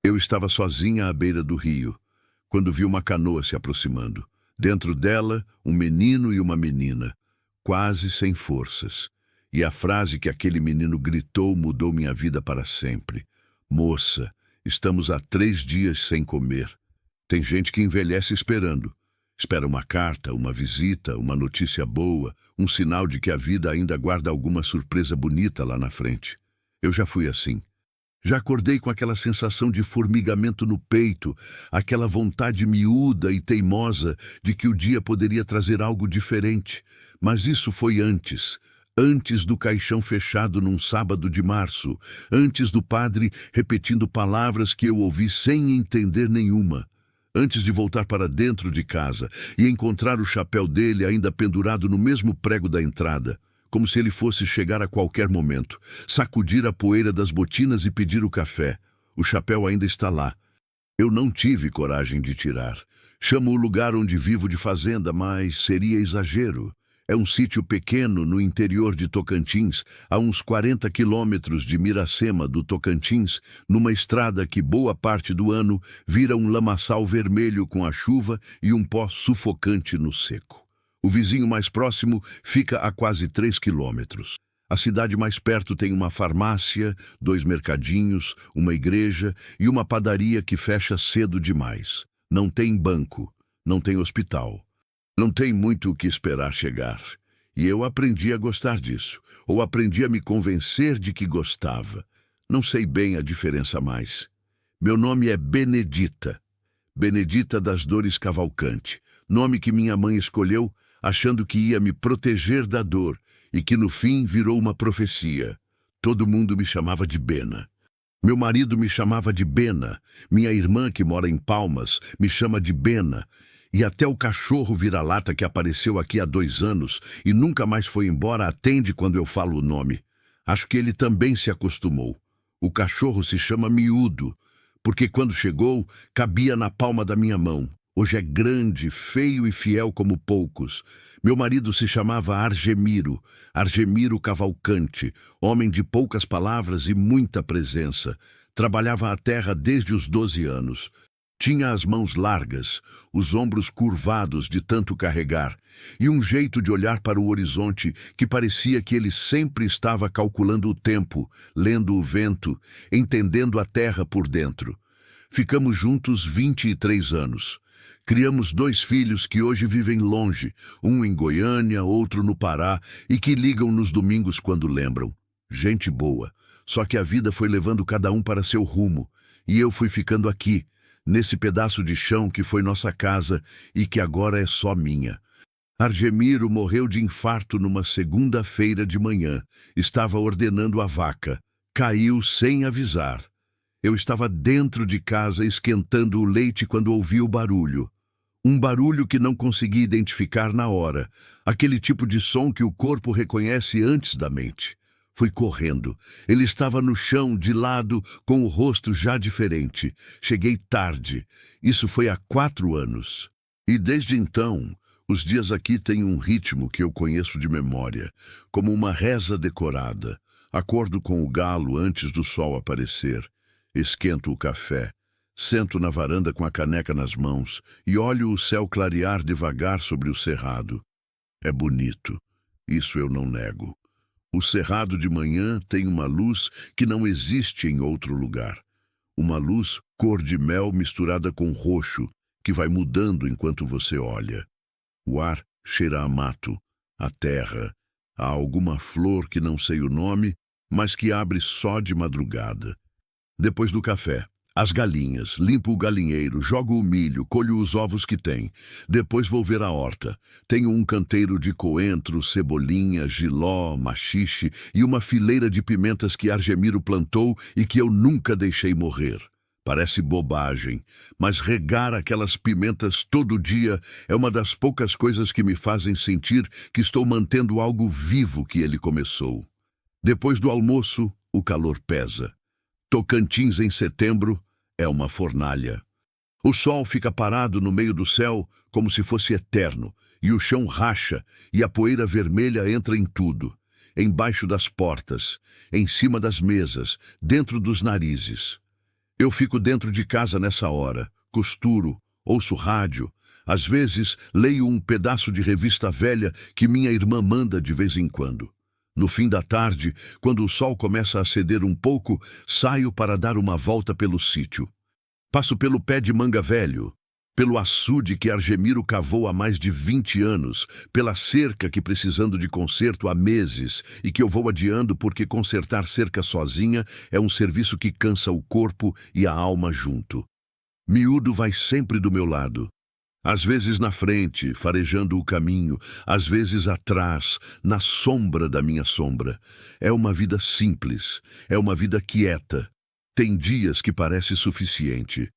Eu estava sozinha à beira do rio, quando vi uma canoa se aproximando. Dentro dela, um menino e uma menina, quase sem forças. E a frase que aquele menino gritou mudou minha vida para sempre. Moça, estamos há 3 dias sem comer. Tem gente que envelhece esperando. Espera uma carta, uma visita, uma notícia boa, um sinal de que a vida ainda guarda alguma surpresa bonita lá na frente. Eu já fui assim. Já acordei com aquela sensação de formigamento no peito, aquela vontade miúda e teimosa de que o dia poderia trazer algo diferente. Mas isso foi antes do caixão fechado num sábado de março, antes do padre repetindo palavras que eu ouvi sem entender nenhuma. Antes de voltar para dentro de casa e encontrar o chapéu dele ainda pendurado no mesmo prego da entrada, como se ele fosse chegar a qualquer momento, sacudir a poeira das botinas e pedir o café. O chapéu ainda está lá. Eu não tive coragem de tirar. Chamo o lugar onde vivo de fazenda, mas seria exagero. É um sítio pequeno no interior de Tocantins, a uns 40 quilômetros de Miracema, do Tocantins, numa estrada que boa parte do ano vira um lamaçal vermelho com a chuva e um pó sufocante no seco. O vizinho mais próximo fica a quase 3 quilômetros. A cidade mais perto tem uma farmácia, 2 mercadinhos, uma igreja e uma padaria que fecha cedo demais. Não tem banco, não tem hospital. Não tem muito o que esperar chegar. E eu aprendi a gostar disso, ou aprendi a me convencer de que gostava. Não sei bem a diferença mais. Meu nome é Benedita. Benedita das Dores Cavalcante, nome que minha mãe escolheu achando que ia me proteger da dor e que no fim virou uma profecia. Todo mundo me chamava de Bena. Meu marido me chamava de Bena, minha irmã que mora em Palmas me chama de Bena, e até o cachorro vira-lata que apareceu aqui há 2 anos e nunca mais foi embora atende quando eu falo o nome. Acho que ele também se acostumou. O cachorro se chama Miúdo, porque quando chegou, cabia na palma da minha mão. Hoje é grande, feio e fiel como poucos. Meu marido se chamava Argemiro, Argemiro Cavalcante, homem de poucas palavras e muita presença. Trabalhava a terra desde os 12 anos. Tinha as mãos largas, os ombros curvados de tanto carregar, e um jeito de olhar para o horizonte que parecia que ele sempre estava calculando o tempo, lendo o vento, entendendo a terra por dentro. Ficamos juntos 23 anos. Criamos 2 filhos que hoje vivem longe, um em Goiânia, outro no Pará, e que ligam nos domingos quando lembram. Gente boa, só que a vida foi levando cada um para seu rumo, e eu fui ficando aqui, nesse pedaço de chão que foi nossa casa e que agora é só minha. Argemiro morreu de infarto numa segunda-feira de manhã. Estava ordenando a vaca. Caiu sem avisar. Eu estava dentro de casa esquentando o leite quando ouvi o barulho. Um barulho que não consegui identificar na hora. Aquele tipo de som que o corpo reconhece antes da mente. Fui correndo. Ele estava no chão, de lado, com o rosto já diferente. Cheguei tarde. Isso foi há 4 anos. E desde então, os dias aqui têm um ritmo que eu conheço de memória, como uma reza decorada. Acordo com o galo antes do sol aparecer. Esquento o café. Sento na varanda com a caneca nas mãos e olho o céu clarear devagar sobre o cerrado. É bonito. Isso eu não nego. O cerrado de manhã tem uma luz que não existe em outro lugar. Uma luz cor de mel misturada com roxo, que vai mudando enquanto você olha. O ar cheira a mato, a terra, a alguma flor que não sei o nome, mas que abre só de madrugada. Depois do café, as galinhas, limpo o galinheiro, jogo o milho, colho os ovos que tem. Depois vou ver a horta. Tenho um canteiro de coentro, cebolinha, jiló, maxixe e uma fileira de pimentas que Argemiro plantou e que eu nunca deixei morrer. Parece bobagem, mas regar aquelas pimentas todo dia é uma das poucas coisas que me fazem sentir que estou mantendo algo vivo que ele começou. Depois do almoço, o calor pesa. Tocantins em setembro é uma fornalha. O sol fica parado no meio do céu como se fosse eterno, e o chão racha e a poeira vermelha entra em tudo, embaixo das portas, em cima das mesas, dentro dos narizes. Eu fico dentro de casa nessa hora, costuro, ouço rádio, às vezes leio um pedaço de revista velha que minha irmã manda de vez em quando. No fim da tarde, quando o sol começa a ceder um pouco, saio para dar uma volta pelo sítio. Passo pelo pé de manga velho, pelo açude que Argemiro cavou há mais de 20 anos, pela cerca que precisando de conserto há meses e que eu vou adiando porque consertar cerca sozinha é um serviço que cansa o corpo e a alma junto. Miúdo vai sempre do meu lado. Às vezes na frente, farejando o caminho, às vezes atrás, na sombra da minha sombra. É uma vida simples, é uma vida quieta. Tem dias que parece suficiente.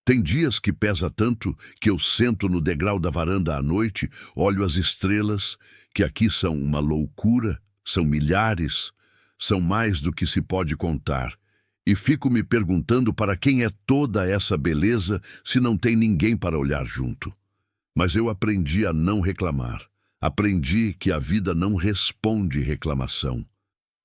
Tem dias que pesa tanto que eu sento no degrau da varanda à noite, olho as estrelas, que aqui são uma loucura, são milhares, são mais do que se pode contar. E fico me perguntando para quem é toda essa beleza se não tem ninguém para olhar junto. Mas eu aprendi a não reclamar. Aprendi que a vida não responde reclamação.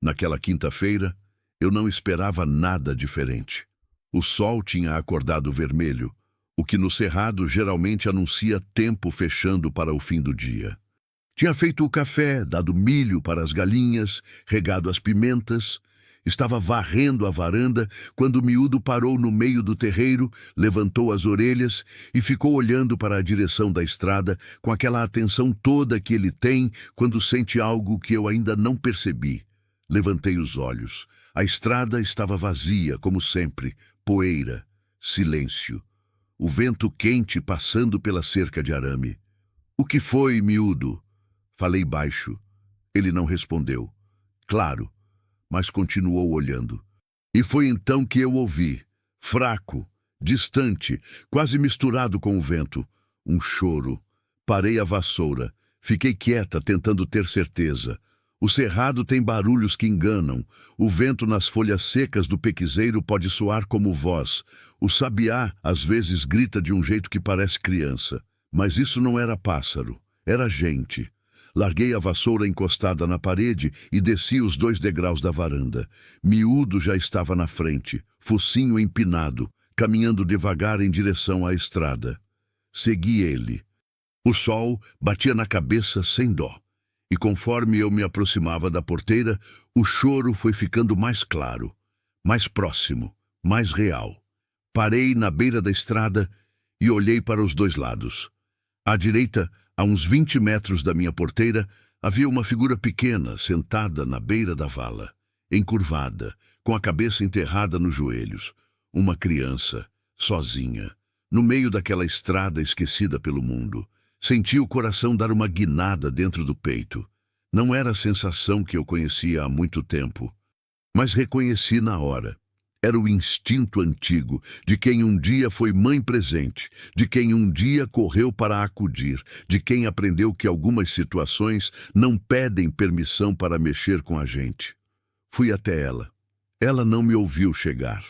Naquela quinta-feira, eu não esperava nada diferente. O sol tinha acordado vermelho, o que no cerrado geralmente anuncia tempo fechando para o fim do dia. Tinha feito o café, dado milho para as galinhas, regado as pimentas. Estava varrendo a varanda quando o miúdo parou no meio do terreiro, levantou as orelhas e ficou olhando para a direção da estrada com aquela atenção toda que ele tem quando sente algo que eu ainda não percebi. Levantei os olhos. A estrada estava vazia, como sempre, poeira, silêncio. O vento quente passando pela cerca de arame. "O que foi, miúdo?" Falei baixo. Ele não respondeu. Claro, mas continuou olhando. E foi então que eu ouvi, fraco, distante, quase misturado com o vento, um choro. Parei a vassoura. Fiquei quieta, tentando ter certeza. O cerrado tem barulhos que enganam. O vento nas folhas secas do pequizeiro pode soar como voz. O sabiá, às vezes, grita de um jeito que parece criança. Mas isso não era pássaro, era gente. Larguei a vassoura encostada na parede e desci os 2 degraus da varanda. Miúdo já estava na frente, focinho empinado, caminhando devagar em direção à estrada. Segui ele. O sol batia na cabeça sem dó. E conforme eu me aproximava da porteira, o choro foi ficando mais claro, mais próximo, mais real. Parei na beira da estrada e olhei para os 2 lados. À direita, a uns 20 metros da minha porteira, havia uma figura pequena sentada na beira da vala, encurvada, com a cabeça enterrada nos joelhos. Uma criança, sozinha, no meio daquela estrada esquecida pelo mundo. Senti o coração dar uma guinada dentro do peito. Não era a sensação que eu conhecia há muito tempo, mas reconheci na hora. Era o instinto antigo, de quem um dia foi mãe presente, de quem um dia correu para acudir, de quem aprendeu que algumas situações não pedem permissão para mexer com a gente. Fui até ela. Ela não me ouviu chegar.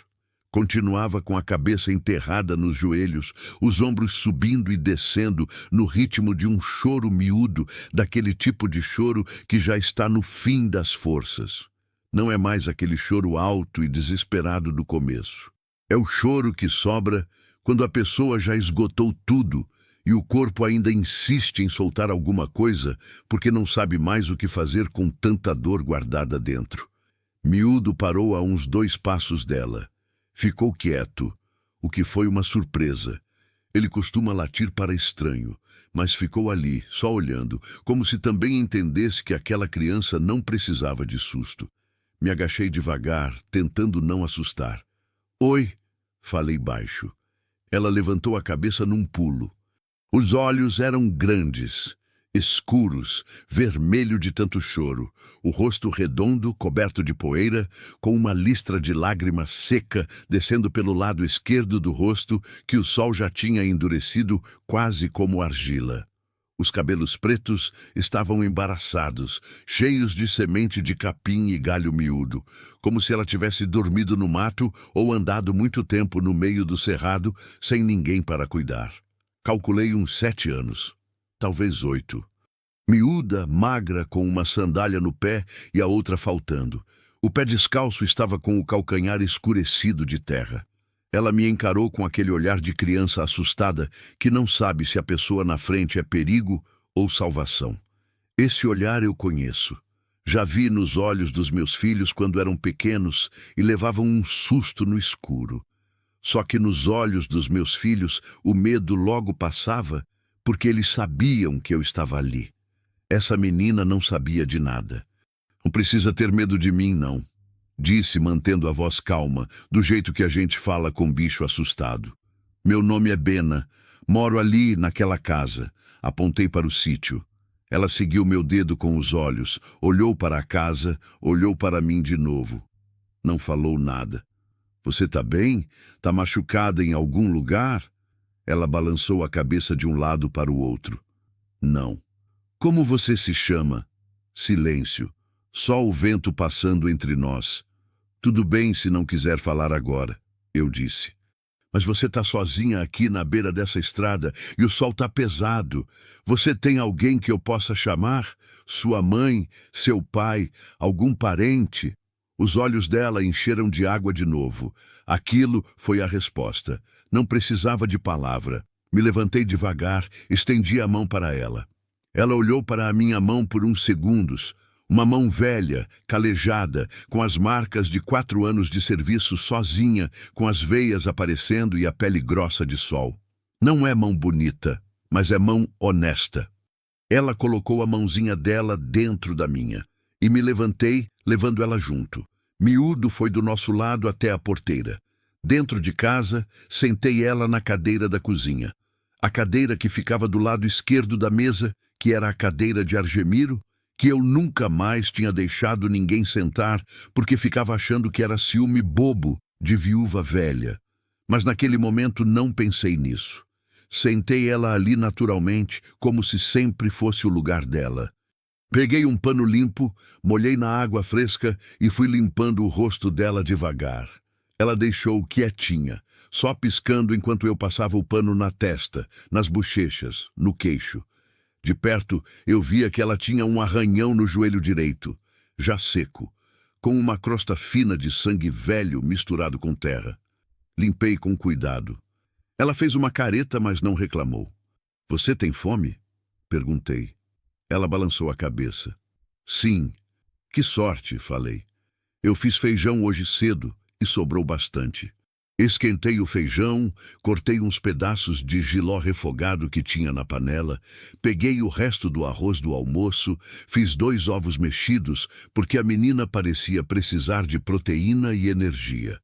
Continuava com a cabeça enterrada nos joelhos, os ombros subindo e descendo no ritmo de um choro miúdo, daquele tipo de choro que já está no fim das forças. Não é mais aquele choro alto e desesperado do começo. É o choro que sobra quando a pessoa já esgotou tudo e o corpo ainda insiste em soltar alguma coisa porque não sabe mais o que fazer com tanta dor guardada dentro. Miúdo parou a uns 2 passos dela. Ficou quieto, o que foi uma surpresa. Ele costuma latir para estranho, mas ficou ali, só olhando, como se também entendesse que aquela criança não precisava de susto. Me agachei devagar, tentando não assustar. "Oi", falei baixo. Ela levantou a cabeça num pulo. Os olhos eram grandes, escuros, vermelho de tanto choro, o rosto redondo, coberto de poeira, com uma listra de lágrima seca descendo pelo lado esquerdo do rosto que o sol já tinha endurecido quase como argila. Os cabelos pretos estavam embaraçados, cheios de semente de capim e galho miúdo, como se ela tivesse dormido no mato ou andado muito tempo no meio do cerrado sem ninguém para cuidar. Calculei uns 7 anos, talvez 8. Miúda, magra, com uma sandália no pé e a outra faltando. O pé descalço estava com o calcanhar escurecido de terra. Ela me encarou com aquele olhar de criança assustada que não sabe se a pessoa na frente é perigo ou salvação. Esse olhar eu conheço. Já vi nos olhos dos meus filhos quando eram pequenos e levavam um susto no escuro. Só que nos olhos dos meus filhos o medo logo passava porque eles sabiam que eu estava ali. Essa menina não sabia de nada. Não precisa ter medo de mim, não. Disse, mantendo a voz calma, do jeito que a gente fala com bicho assustado. Meu nome é Bena. Moro ali, naquela casa. Apontei para o sítio. Ela seguiu meu dedo com os olhos, olhou para a casa, olhou para mim de novo. Não falou nada. Você tá bem? Tá machucada em algum lugar? Ela balançou a cabeça de um lado para o outro. Não. Como você se chama? Silêncio. Só o vento passando entre nós. Tudo bem se não quiser falar agora, eu disse. Mas você tá sozinha aqui na beira dessa estrada e o sol tá pesado. Você tem alguém que eu possa chamar? Sua mãe, seu pai, algum parente? Os olhos dela encheram de água de novo. Aquilo foi a resposta. Não precisava de palavra. Me levantei devagar, estendi a mão para ela. Ela olhou para a minha mão por uns segundos. Uma mão velha, calejada, com as marcas de 4 anos de serviço sozinha, com as veias aparecendo e a pele grossa de sol. Não é mão bonita, mas é mão honesta. Ela colocou a mãozinha dela dentro da minha e me levantei, levando ela junto. Miúdo foi do nosso lado até a porteira. Dentro de casa, sentei ela na cadeira da cozinha. A cadeira que ficava do lado esquerdo da mesa, que era a cadeira de Argemiro, que eu nunca mais tinha deixado ninguém sentar porque ficava achando que era ciúme bobo de viúva velha. Mas naquele momento não pensei nisso. Sentei ela ali naturalmente, como se sempre fosse o lugar dela. Peguei um pano limpo, molhei na água fresca e fui limpando o rosto dela devagar. Ela deixou quietinha, só piscando enquanto eu passava o pano na testa, nas bochechas, no queixo. De perto, eu via que ela tinha um arranhão no joelho direito, já seco, com uma crosta fina de sangue velho misturado com terra. Limpei com cuidado. Ela fez uma careta, mas não reclamou. Você tem fome? Perguntei. Ela balançou a cabeça. Sim. Que sorte, falei. Eu fiz feijão hoje cedo e sobrou bastante. Esquentei o feijão, cortei uns pedaços de jiló refogado que tinha na panela, peguei o resto do arroz do almoço, fiz 2 ovos mexidos, porque a menina parecia precisar de proteína e energia.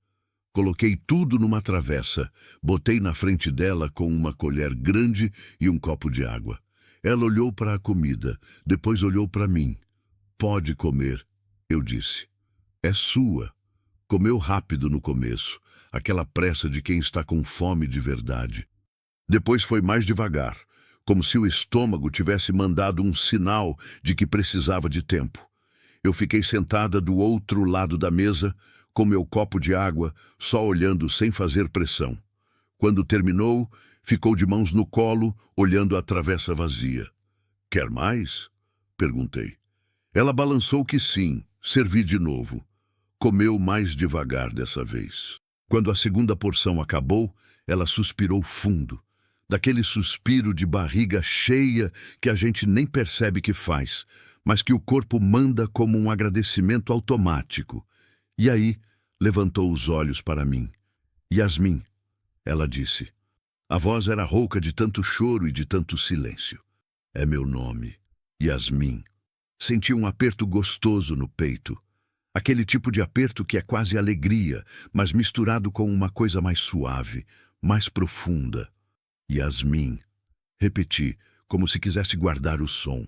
Coloquei tudo numa travessa, botei na frente dela com uma colher grande e um copo de água. Ela olhou para a comida, depois olhou para mim. Pode comer, eu disse. É sua. Comeu rápido no começo. Aquela pressa de quem está com fome de verdade. Depois foi mais devagar, como se o estômago tivesse mandado um sinal de que precisava de tempo. Eu fiquei sentada do outro lado da mesa, com meu copo de água, só olhando sem fazer pressão. Quando terminou, ficou de mãos no colo, olhando a travessa vazia. Quer mais? Perguntei. Ela balançou que sim, servi de novo. Comeu mais devagar dessa vez. Quando a segunda porção acabou, ela suspirou fundo. Daquele suspiro de barriga cheia que a gente nem percebe que faz, mas que o corpo manda como um agradecimento automático. E aí, levantou os olhos para mim. Yasmin, ela disse. A voz era rouca de tanto choro e de tanto silêncio. É meu nome, Yasmin. Senti um aperto gostoso no peito. Aquele tipo de aperto que é quase alegria, mas misturado com uma coisa mais suave, mais profunda. Yasmin. Repeti, como se quisesse guardar o som.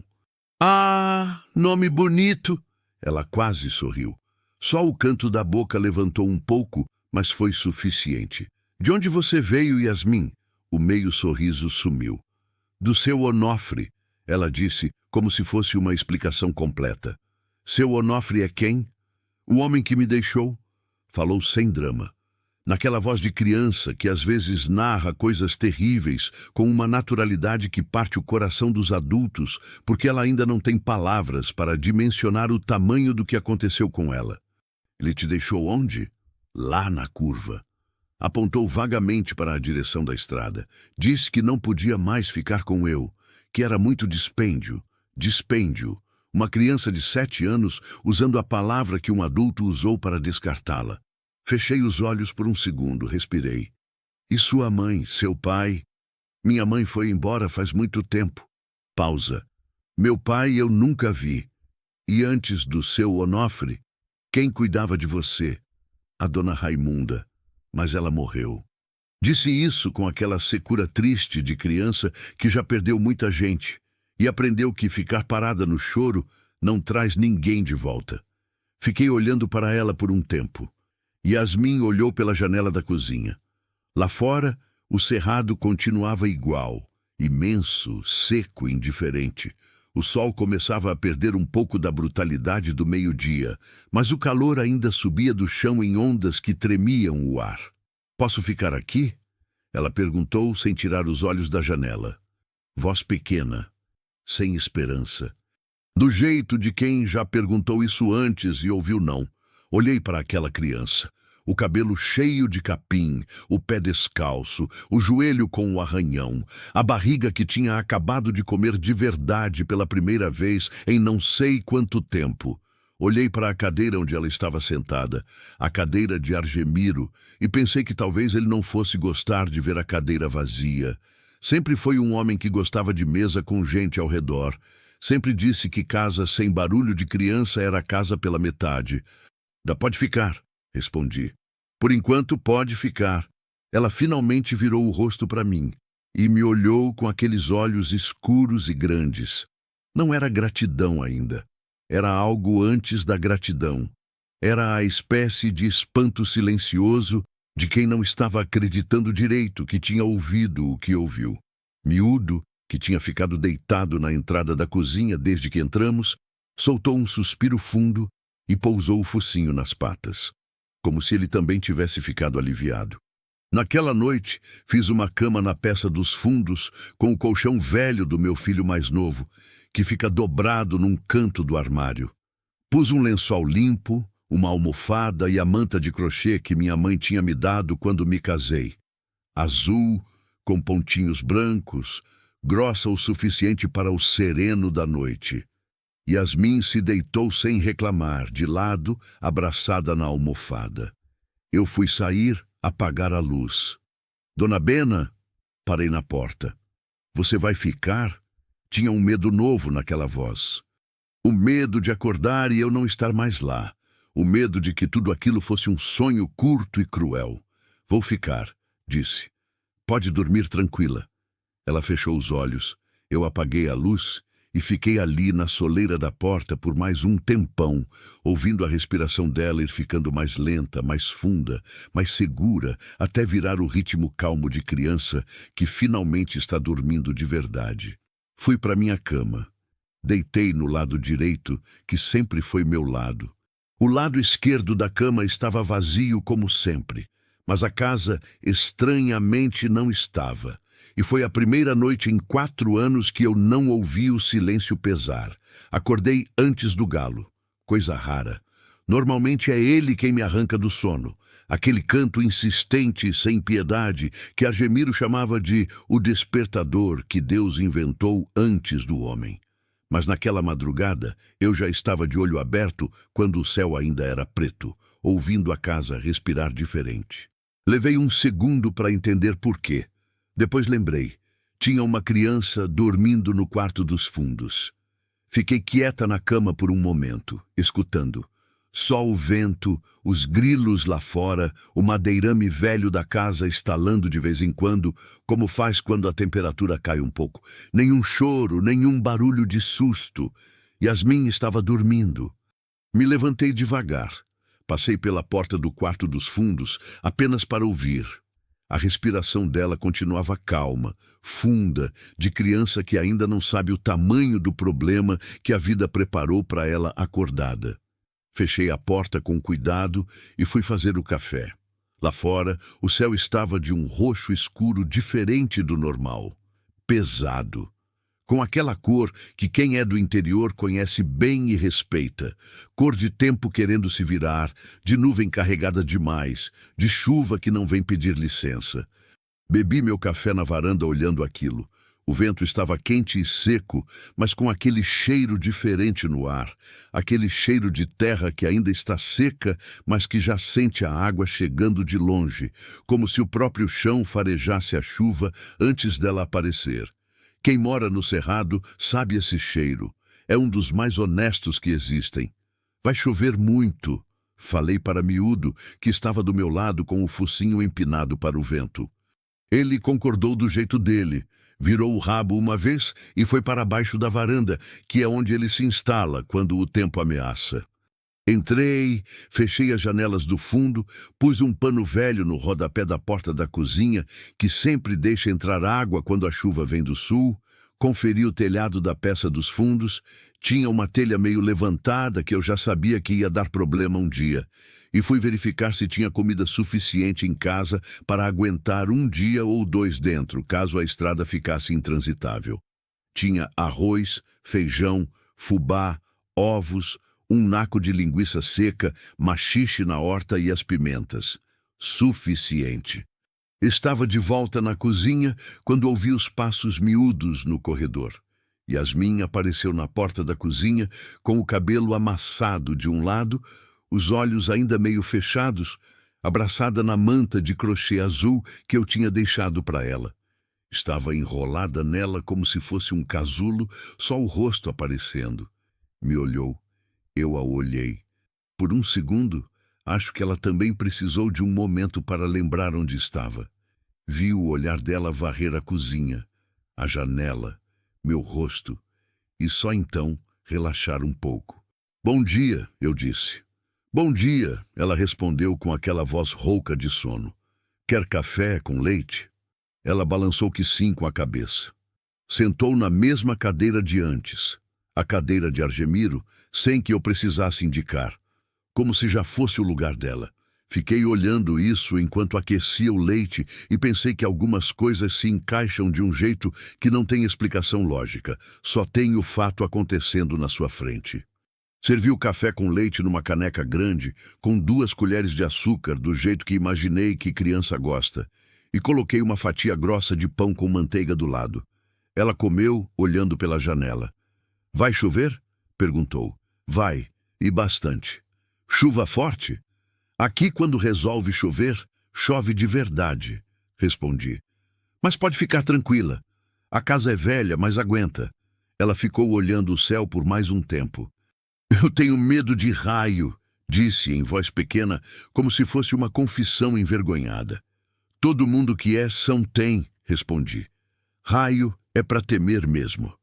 Ah, nome bonito! Ela quase sorriu. Só o canto da boca levantou um pouco, mas foi suficiente. De onde você veio, Yasmin? O meio sorriso sumiu. Do seu Onofre, ela disse, como se fosse uma explicação completa. Seu Onofre é quem? O homem que me deixou, falou sem drama. Naquela voz de criança que às vezes narra coisas terríveis com uma naturalidade que parte o coração dos adultos porque ela ainda não tem palavras para dimensionar o tamanho do que aconteceu com ela. Ele te deixou onde? Lá na curva. Apontou vagamente para a direção da estrada. Disse que não podia mais ficar com eu, que era muito dispêndio. Dispêndio. Uma criança de 7 anos usando a palavra que um adulto usou para descartá-la. Fechei os olhos por um segundo, respirei. E sua mãe, seu pai? Minha mãe foi embora faz muito tempo. Pausa. Meu pai eu nunca vi. E antes do seu Onofre, quem cuidava de você? A dona Raimunda. Mas ela morreu. Disse isso com aquela secura triste de criança que já perdeu muita gente e aprendeu que ficar parada no choro não traz ninguém de volta. Fiquei olhando para ela por um tempo. Yasmin olhou pela janela da cozinha. Lá fora, o cerrado continuava igual, imenso, seco e indiferente. O sol começava a perder um pouco da brutalidade do meio-dia, mas o calor ainda subia do chão em ondas que tremiam o ar. Posso ficar aqui? Ela perguntou sem tirar os olhos da janela. Voz pequena, sem esperança. Do jeito de quem já perguntou isso antes e ouviu não. Olhei para aquela criança. O cabelo cheio de capim, o pé descalço, o joelho com o arranhão, a barriga que tinha acabado de comer de verdade pela primeira vez em não sei quanto tempo. Olhei para a cadeira onde ela estava sentada, a cadeira de Argemiro, e pensei que talvez ele não fosse gostar de ver a cadeira vazia. Sempre foi um homem que gostava de mesa com gente ao redor. Sempre disse que casa sem barulho de criança era casa pela metade. Pode ficar, respondi. Por enquanto pode ficar. Ela finalmente virou o rosto para mim e me olhou com aqueles olhos escuros e grandes. Não era gratidão ainda. Era algo antes da gratidão. Era a espécie de espanto silencioso de quem não estava acreditando direito que tinha ouvido o que ouviu. Miúdo, que tinha ficado deitado na entrada da cozinha desde que entramos, soltou um suspiro fundo e pousou o focinho nas patas, como se ele também tivesse ficado aliviado. Naquela noite, fiz uma cama na peça dos fundos com o colchão velho do meu filho mais novo, que fica dobrado num canto do armário. Pus um lençol limpo, uma almofada e a manta de crochê que minha mãe tinha me dado quando me casei. Azul, com pontinhos brancos, grossa o suficiente para o sereno da noite. Yasmin se deitou sem reclamar, de lado, abraçada na almofada. Eu fui sair, apagar a luz. Dona Bena? Parei na porta. Você vai ficar? Tinha um medo novo naquela voz. O medo de acordar e eu não estar mais lá. O medo de que tudo aquilo fosse um sonho curto e cruel. Vou ficar, disse. Pode dormir tranquila. Ela fechou os olhos. Eu apaguei a luz e fiquei ali na soleira da porta por mais um tempão, ouvindo a respiração dela ir ficando mais lenta, mais funda, mais segura, até virar o ritmo calmo de criança que finalmente está dormindo de verdade. Fui para minha cama. Deitei no lado direito, que sempre foi meu lado. O lado esquerdo da cama estava vazio como sempre, mas a casa estranhamente não estava. E foi a primeira noite em 4 anos que eu não ouvi o silêncio pesar. Acordei antes do galo. Coisa rara. Normalmente é ele quem me arranca do sono. Aquele canto insistente e sem piedade que Argemiro chamava de o despertador que Deus inventou antes do homem. Mas naquela madrugada eu já estava de olho aberto quando o céu ainda era preto, ouvindo a casa respirar diferente. Levei um segundo para entender por quê. Depois lembrei. Tinha uma criança dormindo no quarto dos fundos. Fiquei quieta na cama por um momento, escutando. Só o vento, os grilos lá fora, o madeirame velho da casa estalando de vez em quando, como faz quando a temperatura cai um pouco. Nenhum choro, nenhum barulho de susto. Yasmin estava dormindo. Me levantei devagar. Passei pela porta do quarto dos fundos, apenas para ouvir. A respiração dela continuava calma, funda, de criança que ainda não sabe o tamanho do problema que a vida preparou para ela acordada. Fechei a porta com cuidado e fui fazer o café. Lá fora, o céu estava de um roxo escuro diferente do normal. Pesado. com aquela cor que quem é do interior conhece bem e respeita. Cor de tempo querendo se virar, de nuvem carregada demais, de chuva que não vem pedir licença. Bebi meu café na varanda olhando aquilo. O vento estava quente e seco, mas com aquele cheiro diferente no ar. Aquele cheiro de terra que ainda está seca, mas que já sente a água chegando de longe, como se o próprio chão farejasse a chuva antes dela aparecer. Quem mora no Cerrado sabe esse cheiro. É um dos mais honestos que existem. Vai chover muito, falei para Miúdo, que estava do meu lado com o focinho empinado para o vento. Ele concordou do jeito dele. Virou o rabo uma vez e foi para baixo da varanda, que é onde ele se instala quando o tempo ameaça. Entrei, fechei as janelas do fundo, pus um pano velho no rodapé da porta da cozinha, que sempre deixa entrar água quando a chuva vem do sul, conferi o telhado da peça dos fundos, tinha uma telha meio levantada que eu já sabia que ia dar problema um dia, e fui verificar se tinha comida suficiente em casa para aguentar um dia ou dois dentro, caso a estrada ficasse intransitável. Tinha arroz, feijão, fubá, ovos, um naco de linguiça seca, maxixe na horta e as pimentas. Suficiente. Estava de volta na cozinha quando ouvi os passos miúdos no corredor. Yasmin apareceu na porta da cozinha com o cabelo amassado de um lado, os olhos ainda meio fechados, abraçada na manta de crochê azul que eu tinha deixado para ela. Estava enrolada nela como se fosse um casulo, só o rosto aparecendo. Me olhou. Eu a olhei. Por um segundo, acho que ela também precisou de um momento para lembrar onde estava. Vi o olhar dela varrer a cozinha, a janela, meu rosto, e só então relaxar um pouco. Bom dia, eu disse. Bom dia, ela respondeu com aquela voz rouca de sono. Quer café com leite? Ela balançou que sim com a cabeça. Sentou na mesma cadeira de antes, a cadeira de Argemiro, sem que eu precisasse indicar, como se já fosse o lugar dela. Fiquei olhando isso enquanto aquecia o leite e pensei que algumas coisas se encaixam de um jeito que não tem explicação lógica, só tem o fato acontecendo na sua frente. Servi o café com leite numa caneca grande, com 2 colheres de açúcar, do jeito que imaginei que criança gosta, e coloquei uma fatia grossa de pão com manteiga do lado. Ela comeu, olhando pela janela. Vai chover? Perguntou. Vai, e bastante. Chuva forte? Aqui, quando resolve chover, chove de verdade, respondi. Mas pode ficar tranquila. A casa é velha, mas aguenta. Ela ficou olhando o céu por mais um tempo. Eu tenho medo de raio, disse em voz pequena, como se fosse uma confissão envergonhada. Todo mundo que é São tem, respondi. Raio é para temer mesmo.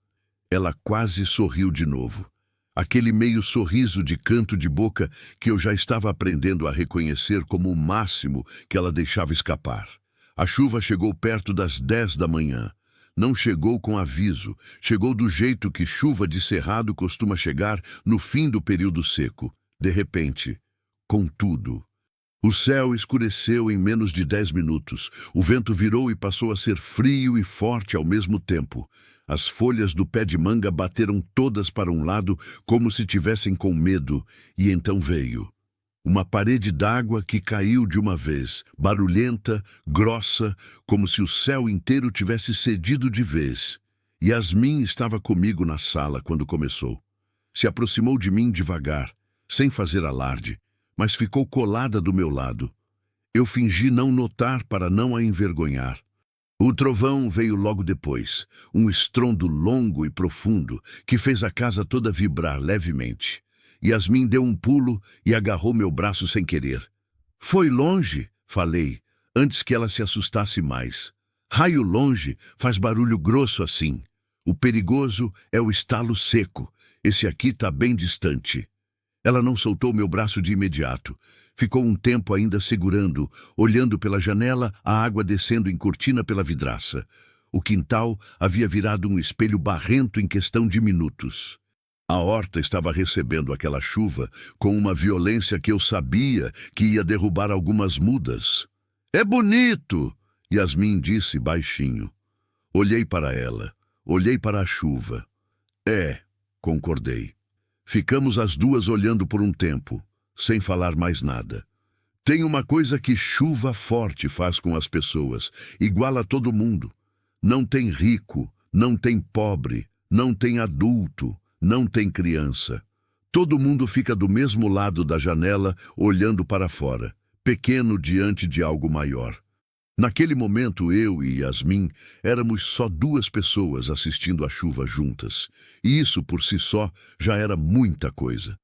Ela quase sorriu de novo. Aquele meio sorriso de canto de boca que eu já estava aprendendo a reconhecer como o máximo que ela deixava escapar. A chuva chegou perto das 10 da manhã. Não chegou com aviso, chegou do jeito que chuva de cerrado costuma chegar no fim do período seco. De repente, com tudo. O céu escureceu em menos de 10 minutos. O vento virou e passou a ser frio e forte ao mesmo tempo. As folhas do pé de manga bateram todas para um lado como se tivessem com medo, e então veio. Uma parede d'água que caiu de uma vez, barulhenta, grossa, como se o céu inteiro tivesse cedido de vez. Yasmin estava comigo na sala quando começou. Se aproximou de mim devagar, sem fazer alarde, mas ficou colada do meu lado. Eu fingi não notar para não a envergonhar. O trovão veio logo depois, um estrondo longo e profundo que fez a casa toda vibrar levemente. Yasmin deu um pulo e agarrou meu braço sem querer. Foi longe, falei, antes que ela se assustasse mais. Raio longe faz barulho grosso assim. O perigoso é o estalo seco. Esse aqui tá bem distante. Ela não soltou meu braço de imediato. Ficou um tempo ainda segurando, olhando pela janela, a água descendo em cortina pela vidraça. O quintal havia virado um espelho barrento em questão de minutos. A horta estava recebendo aquela chuva com uma violência que eu sabia que ia derrubar algumas mudas. É bonito, Yasmin disse baixinho. Olhei para ela. Olhei para a chuva. É, concordei. Ficamos as duas olhando por um tempo, sem falar mais nada. Tem uma coisa que chuva forte faz com as pessoas, igual a todo mundo. Não tem rico, não tem pobre, não tem adulto, não tem criança. Todo mundo fica do mesmo lado da janela, olhando para fora, pequeno diante de algo maior. Naquele momento, eu e Yasmin éramos só duas pessoas assistindo a chuva juntas. E isso, por si só, já era muita coisa.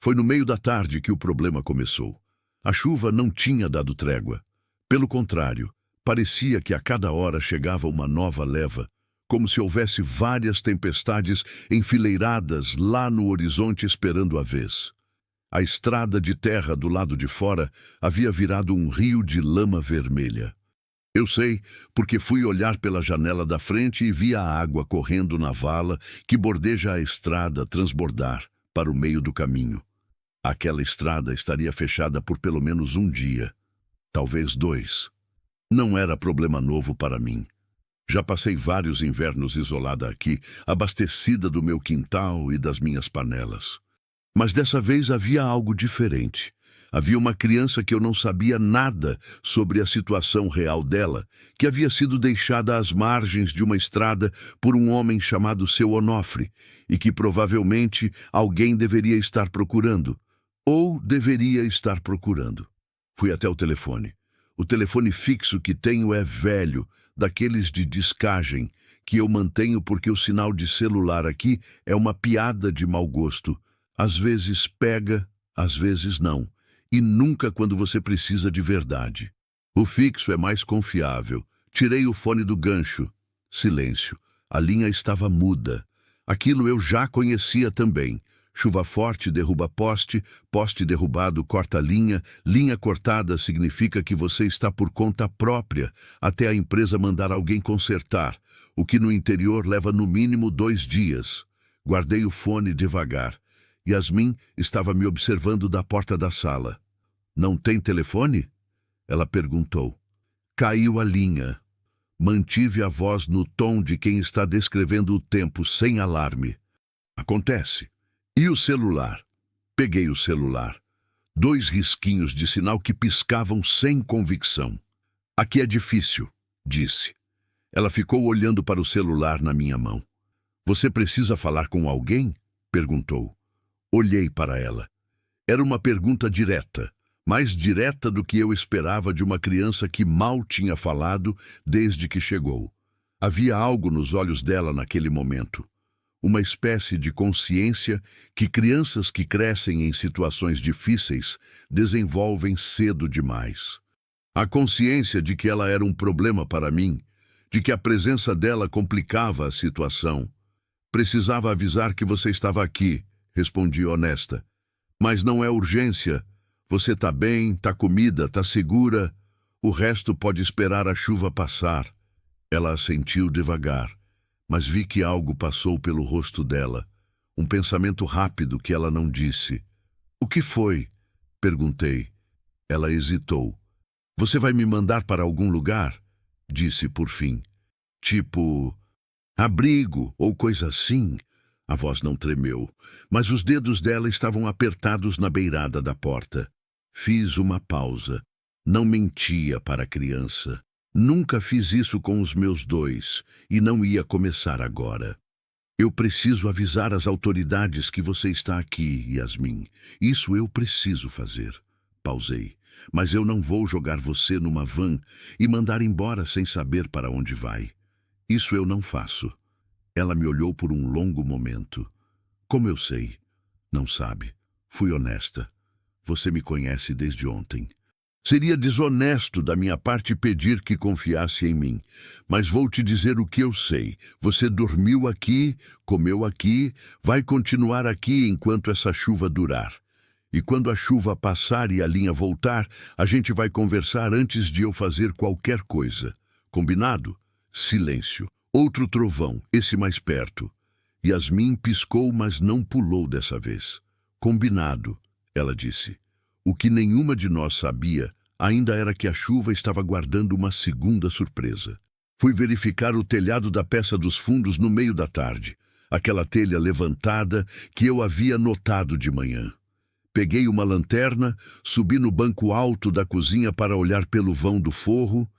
Foi no meio da tarde que o problema começou. A chuva não tinha dado trégua. Pelo contrário, parecia que a cada hora chegava uma nova leva, como se houvesse várias tempestades enfileiradas lá no horizonte esperando a vez. A estrada de terra do lado de fora havia virado um rio de lama vermelha. Eu sei, porque fui olhar pela janela da frente e vi a água correndo na vala que bordeja a estrada transbordar para o meio do caminho. Aquela estrada estaria fechada por pelo menos um dia, talvez 2. Não era problema novo para mim. Já passei vários invernos isolada aqui, abastecida do meu quintal e das minhas panelas. Mas dessa vez havia algo diferente. Havia uma criança que eu não sabia nada sobre a situação real dela, que havia sido deixada às margens de uma estrada por um homem chamado Seu Onofre, e que provavelmente alguém deveria estar procurando, ou deveria estar procurando. Fui até o telefone. O telefone fixo que tenho é velho, daqueles de discagem, que eu mantenho porque o sinal de celular aqui é uma piada de mau gosto. Às vezes pega, às vezes não. E nunca quando você precisa de verdade. O fixo é mais confiável. Tirei o fone do gancho. Silêncio. A linha estava muda. Aquilo eu já conhecia também. Chuva forte derruba poste, poste derrubado corta linha, linha cortada significa que você está por conta própria, até a empresa mandar alguém consertar, o que no interior leva no mínimo 2 dias. Guardei o fone devagar. Yasmin estava me observando da porta da sala. Não tem telefone? Ela perguntou. Caiu a linha. Mantive a voz no tom de quem está descrevendo o tempo sem alarme. Acontece. E o celular? Peguei o celular. 2 risquinhos de sinal que piscavam sem convicção. Aqui é difícil, disse. Ela ficou olhando para o celular na minha mão. Você precisa falar com alguém? Perguntou. Olhei para ela. Era uma pergunta direta, mais direta do que eu esperava de uma criança que mal tinha falado desde que chegou. Havia algo nos olhos dela naquele momento. Uma espécie de consciência que crianças que crescem em situações difíceis desenvolvem cedo demais. A consciência de que ela era um problema para mim, de que a presença dela complicava a situação. Precisava avisar que você estava aqui, respondi honesta. Mas não é urgência. Você tá bem, tá comida, tá segura. O resto pode esperar a chuva passar. Ela assentiu devagar, mas vi que algo passou pelo rosto dela. Um pensamento rápido que ela não disse. O que foi? Perguntei. Ela hesitou. Você vai me mandar para algum lugar? Disse por fim. Tipo, abrigo ou coisa assim. A voz não tremeu, mas os dedos dela estavam apertados na beirada da porta. Fiz uma pausa. Não mentia para a criança. Nunca fiz isso com os meus 2 e não ia começar agora. Eu preciso avisar as autoridades que você está aqui, Yasmin. Isso eu preciso fazer. Pausei. Mas eu não vou jogar você numa van e mandar embora sem saber para onde vai. Isso eu não faço. Ela me olhou por um longo momento. Como eu sei? Não sabe. Fui honesta. Você me conhece desde ontem. Seria desonesto da minha parte pedir que confiasse em mim. Mas vou te dizer o que eu sei. Você dormiu aqui, comeu aqui, vai continuar aqui enquanto essa chuva durar. E quando a chuva passar e a linha voltar, a gente vai conversar antes de eu fazer qualquer coisa. Combinado? Silêncio. Outro trovão, esse mais perto. Yasmin piscou, mas não pulou dessa vez. Combinado, ela disse. O que nenhuma de nós sabia ainda era que a chuva estava guardando uma segunda surpresa. Fui verificar o telhado da peça dos fundos no meio da tarde, aquela telha levantada que eu havia notado de manhã. Peguei uma lanterna, subi no banco alto da cozinha para olhar pelo vão do forro,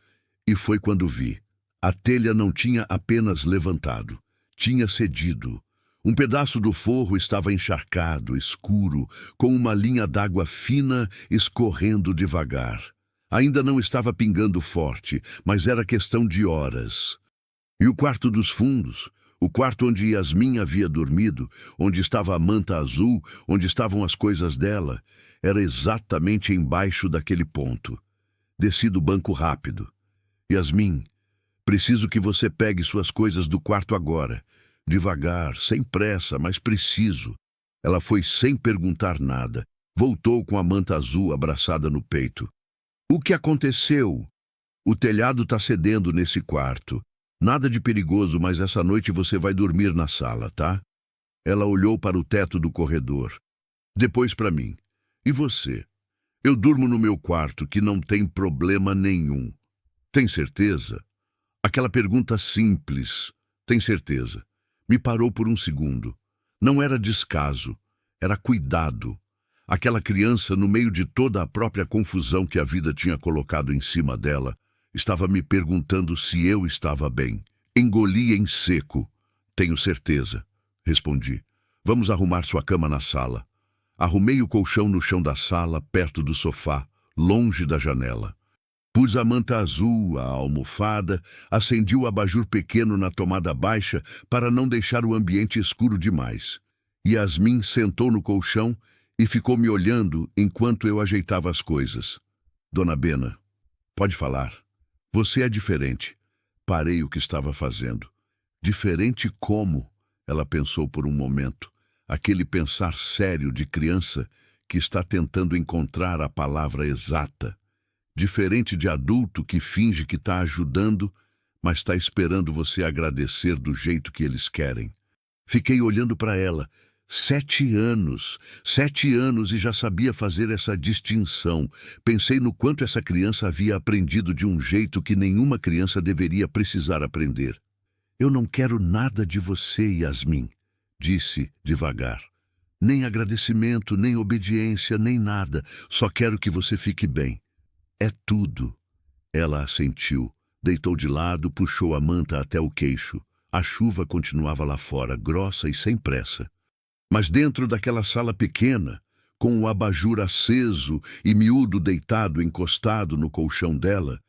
e foi quando vi. A telha não tinha apenas levantado, tinha cedido. Um pedaço do forro estava encharcado, escuro, com uma linha d'água fina escorrendo devagar. Ainda não estava pingando forte, mas era questão de horas. E o quarto dos fundos, o quarto onde Yasmin havia dormido, onde estava a manta azul, onde estavam as coisas dela, era exatamente embaixo daquele ponto. Desci do banco rápido. Yasmin, preciso que você pegue suas coisas do quarto agora. Devagar, sem pressa, mas preciso. Ela foi sem perguntar nada. Voltou com a manta azul abraçada no peito. O que aconteceu? O telhado está cedendo nesse quarto. Nada de perigoso, mas essa noite você vai dormir na sala, tá? Ela olhou para o teto do corredor. Depois para mim. E você? Eu durmo no meu quarto, que não tem problema nenhum. Tem certeza? Aquela pergunta simples. Tem certeza? Me parou por um segundo. Não era descaso, era cuidado. Aquela criança, no meio de toda a própria confusão que a vida tinha colocado em cima dela, estava me perguntando se eu estava bem. Engoli em seco. Tenho certeza, respondi. Vamos arrumar sua cama na sala. Arrumei o colchão no chão da sala, perto do sofá, longe da janela. Pus a manta azul, a almofada, acendi o abajur pequeno na tomada baixa para não deixar o ambiente escuro demais. Yasmin sentou no colchão e ficou me olhando enquanto eu ajeitava as coisas. Dona Bena, pode falar. Você é diferente. Parei o que estava fazendo. Diferente como? Ela pensou por um momento. Aquele pensar sério de criança que está tentando encontrar a palavra exata. Diferente de adulto que finge que está ajudando, mas está esperando você agradecer do jeito que eles querem. Fiquei olhando para ela. 7 anos e já sabia fazer essa distinção. Pensei no quanto essa criança havia aprendido de um jeito que nenhuma criança deveria precisar aprender. Eu não quero nada de você, Yasmin, disse devagar. Nem agradecimento, nem obediência, nem nada. Só quero que você fique bem. É tudo. Ela assentiu, deitou de lado, puxou a manta até o queixo. A chuva continuava lá fora, grossa e sem pressa. Mas dentro daquela sala pequena, com o abajur aceso e Miúdo deitado encostado no colchão dela,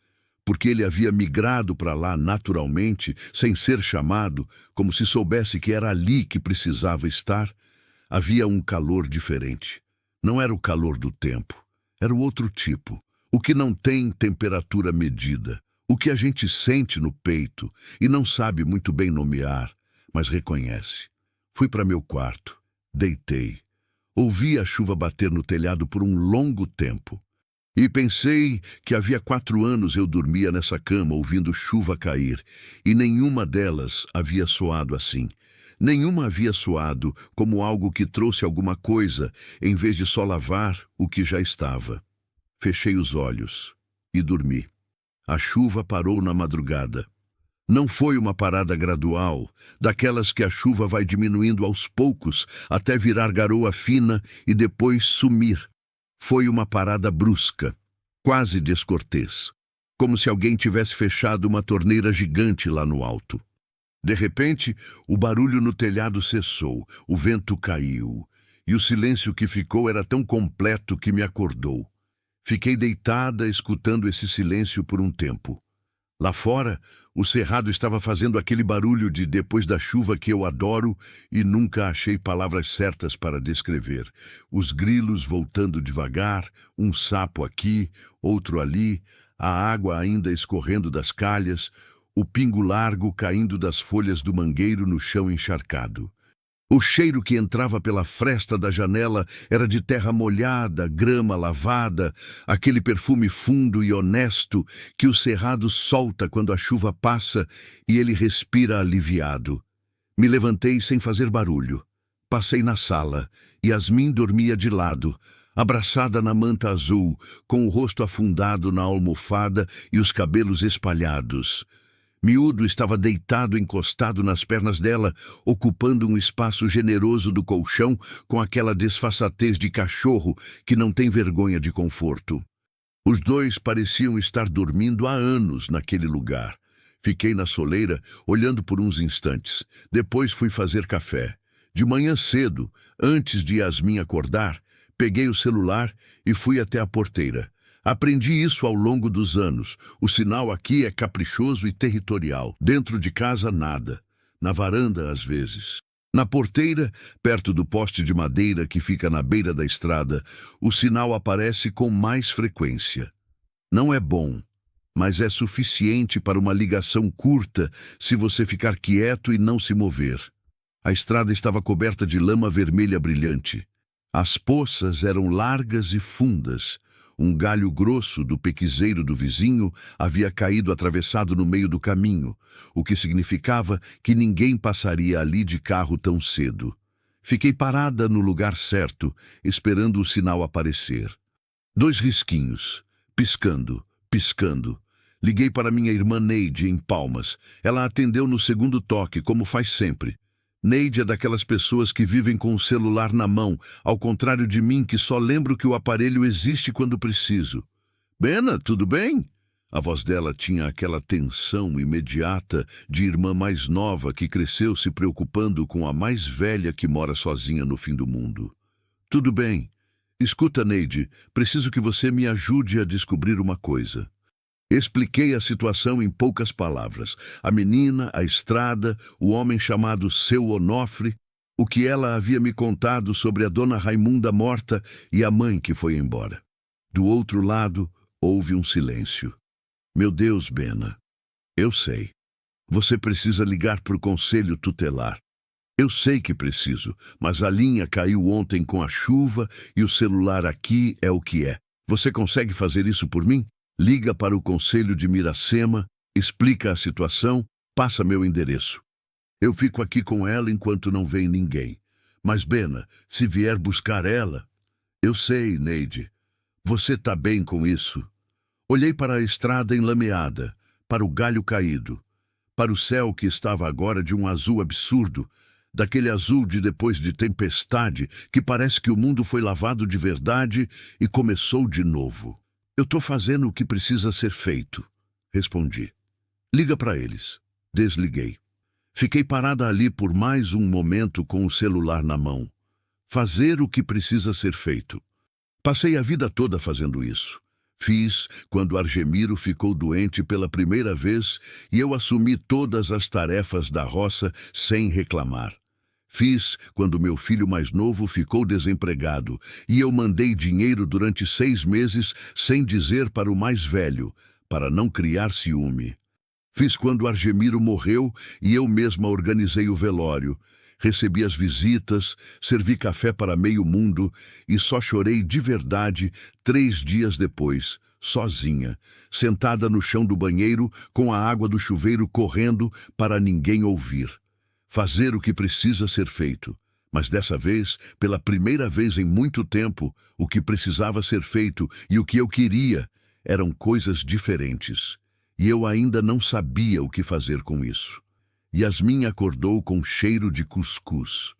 porque ele havia migrado para lá naturalmente, sem ser chamado, como se soubesse que era ali que precisava estar, havia um calor diferente. Não era o calor do tempo, era o outro tipo. O que não tem temperatura medida, o que a gente sente no peito e não sabe muito bem nomear, mas reconhece. Fui para meu quarto, deitei. Ouvi a chuva bater no telhado por um longo tempo. E pensei que havia 4 anos eu dormia nessa cama ouvindo chuva cair, e nenhuma delas havia soado assim. Nenhuma havia soado como algo que trouxe alguma coisa, em vez de só lavar o que já estava. Fechei os olhos e dormi. A chuva parou na madrugada. Não foi uma parada gradual, daquelas que a chuva vai diminuindo aos poucos até virar garoa fina e depois sumir. Foi uma parada brusca, quase descortês, como se alguém tivesse fechado uma torneira gigante lá no alto. De repente, o barulho no telhado cessou, o vento caiu, e o silêncio que ficou era tão completo que me acordou. Fiquei deitada, escutando esse silêncio por um tempo. Lá fora, o cerrado estava fazendo aquele barulho de depois da chuva que eu adoro e nunca achei palavras certas para descrever. Os grilos voltando devagar, um sapo aqui, outro ali, a água ainda escorrendo das calhas, o pingo largo caindo das folhas do mangueiro no chão encharcado. O cheiro que entrava pela fresta da janela era de terra molhada, grama lavada, aquele perfume fundo e honesto que o cerrado solta quando a chuva passa e ele respira aliviado. Me levantei sem fazer barulho. Passei na sala. Yasmin dormia de lado, abraçada na manta azul, com o rosto afundado na almofada e os cabelos espalhados. Miúdo estava deitado encostado nas pernas dela, ocupando um espaço generoso do colchão com aquela desfaçatez de cachorro que não tem vergonha de conforto. Os dois pareciam estar dormindo há anos naquele lugar. Fiquei na soleira, olhando por uns instantes. Depois fui fazer café. De manhã cedo, antes de Yasmin acordar, peguei o celular e fui até a porteira. Aprendi isso ao longo dos anos. O sinal aqui é caprichoso e territorial. Dentro de casa, nada. Na varanda, às vezes. Na porteira, perto do poste de madeira que fica na beira da estrada, o sinal aparece com mais frequência. Não é bom, mas é suficiente para uma ligação curta se você ficar quieto e não se mover. A estrada estava coberta de lama vermelha brilhante. As poças eram largas e fundas. Um galho grosso do pequizeiro do vizinho havia caído atravessado no meio do caminho, o que significava que ninguém passaria ali de carro tão cedo. Fiquei parada no lugar certo, esperando o sinal aparecer. 2 risquinhos, piscando, piscando. Liguei para minha irmã Neide, em Palmas. Ela atendeu no segundo toque, como faz sempre. Neide é daquelas pessoas que vivem com o celular na mão, ao contrário de mim, que só lembro que o aparelho existe quando preciso. Bena, tudo bem? A voz dela tinha aquela tensão imediata de irmã mais nova que cresceu se preocupando com a mais velha que mora sozinha no fim do mundo. Tudo bem. Escuta, Neide, preciso que você me ajude a descobrir uma coisa. Expliquei a situação em poucas palavras. A menina, a estrada, o homem chamado Seu Onofre, o que ela havia me contado sobre a dona Raimunda morta e a mãe que foi embora. Do outro lado, houve um silêncio. Meu Deus, Bena, eu sei. Você precisa ligar para o conselho tutelar. Eu sei que preciso, mas a linha caiu ontem com a chuva e o celular aqui é o que é. Você consegue fazer isso por mim? Liga para o conselho de Miracema, explica a situação, passa meu endereço. Eu fico aqui com ela enquanto não vem ninguém. Mas, Bena, se vier buscar ela... Eu sei, Neide. Você tá bem com isso? Olhei para a estrada enlameada, para o galho caído, para o céu que estava agora de um azul absurdo, daquele azul de depois de tempestade, que parece que o mundo foi lavado de verdade e começou de novo. Eu tô fazendo o que precisa ser feito, respondi. Liga para eles. Desliguei. Fiquei parada ali por mais um momento com o celular na mão. Fazer o que precisa ser feito. Passei a vida toda fazendo isso. Fiz quando Argemiro ficou doente pela primeira vez e eu assumi todas as tarefas da roça sem reclamar. Fiz quando meu filho mais novo ficou desempregado e eu mandei dinheiro durante 6 meses sem dizer para o mais velho, para não criar ciúme. Fiz quando Argemiro morreu e eu mesma organizei o velório. Recebi as visitas, servi café para meio mundo e só chorei de verdade 3 dias depois, sozinha, sentada no chão do banheiro com a água do chuveiro correndo para ninguém ouvir. Fazer o que precisa ser feito. Mas dessa vez, pela primeira vez em muito tempo, o que precisava ser feito e o que eu queria eram coisas diferentes. E eu ainda não sabia o que fazer com isso. Yasmin acordou com cheiro de cuscuz.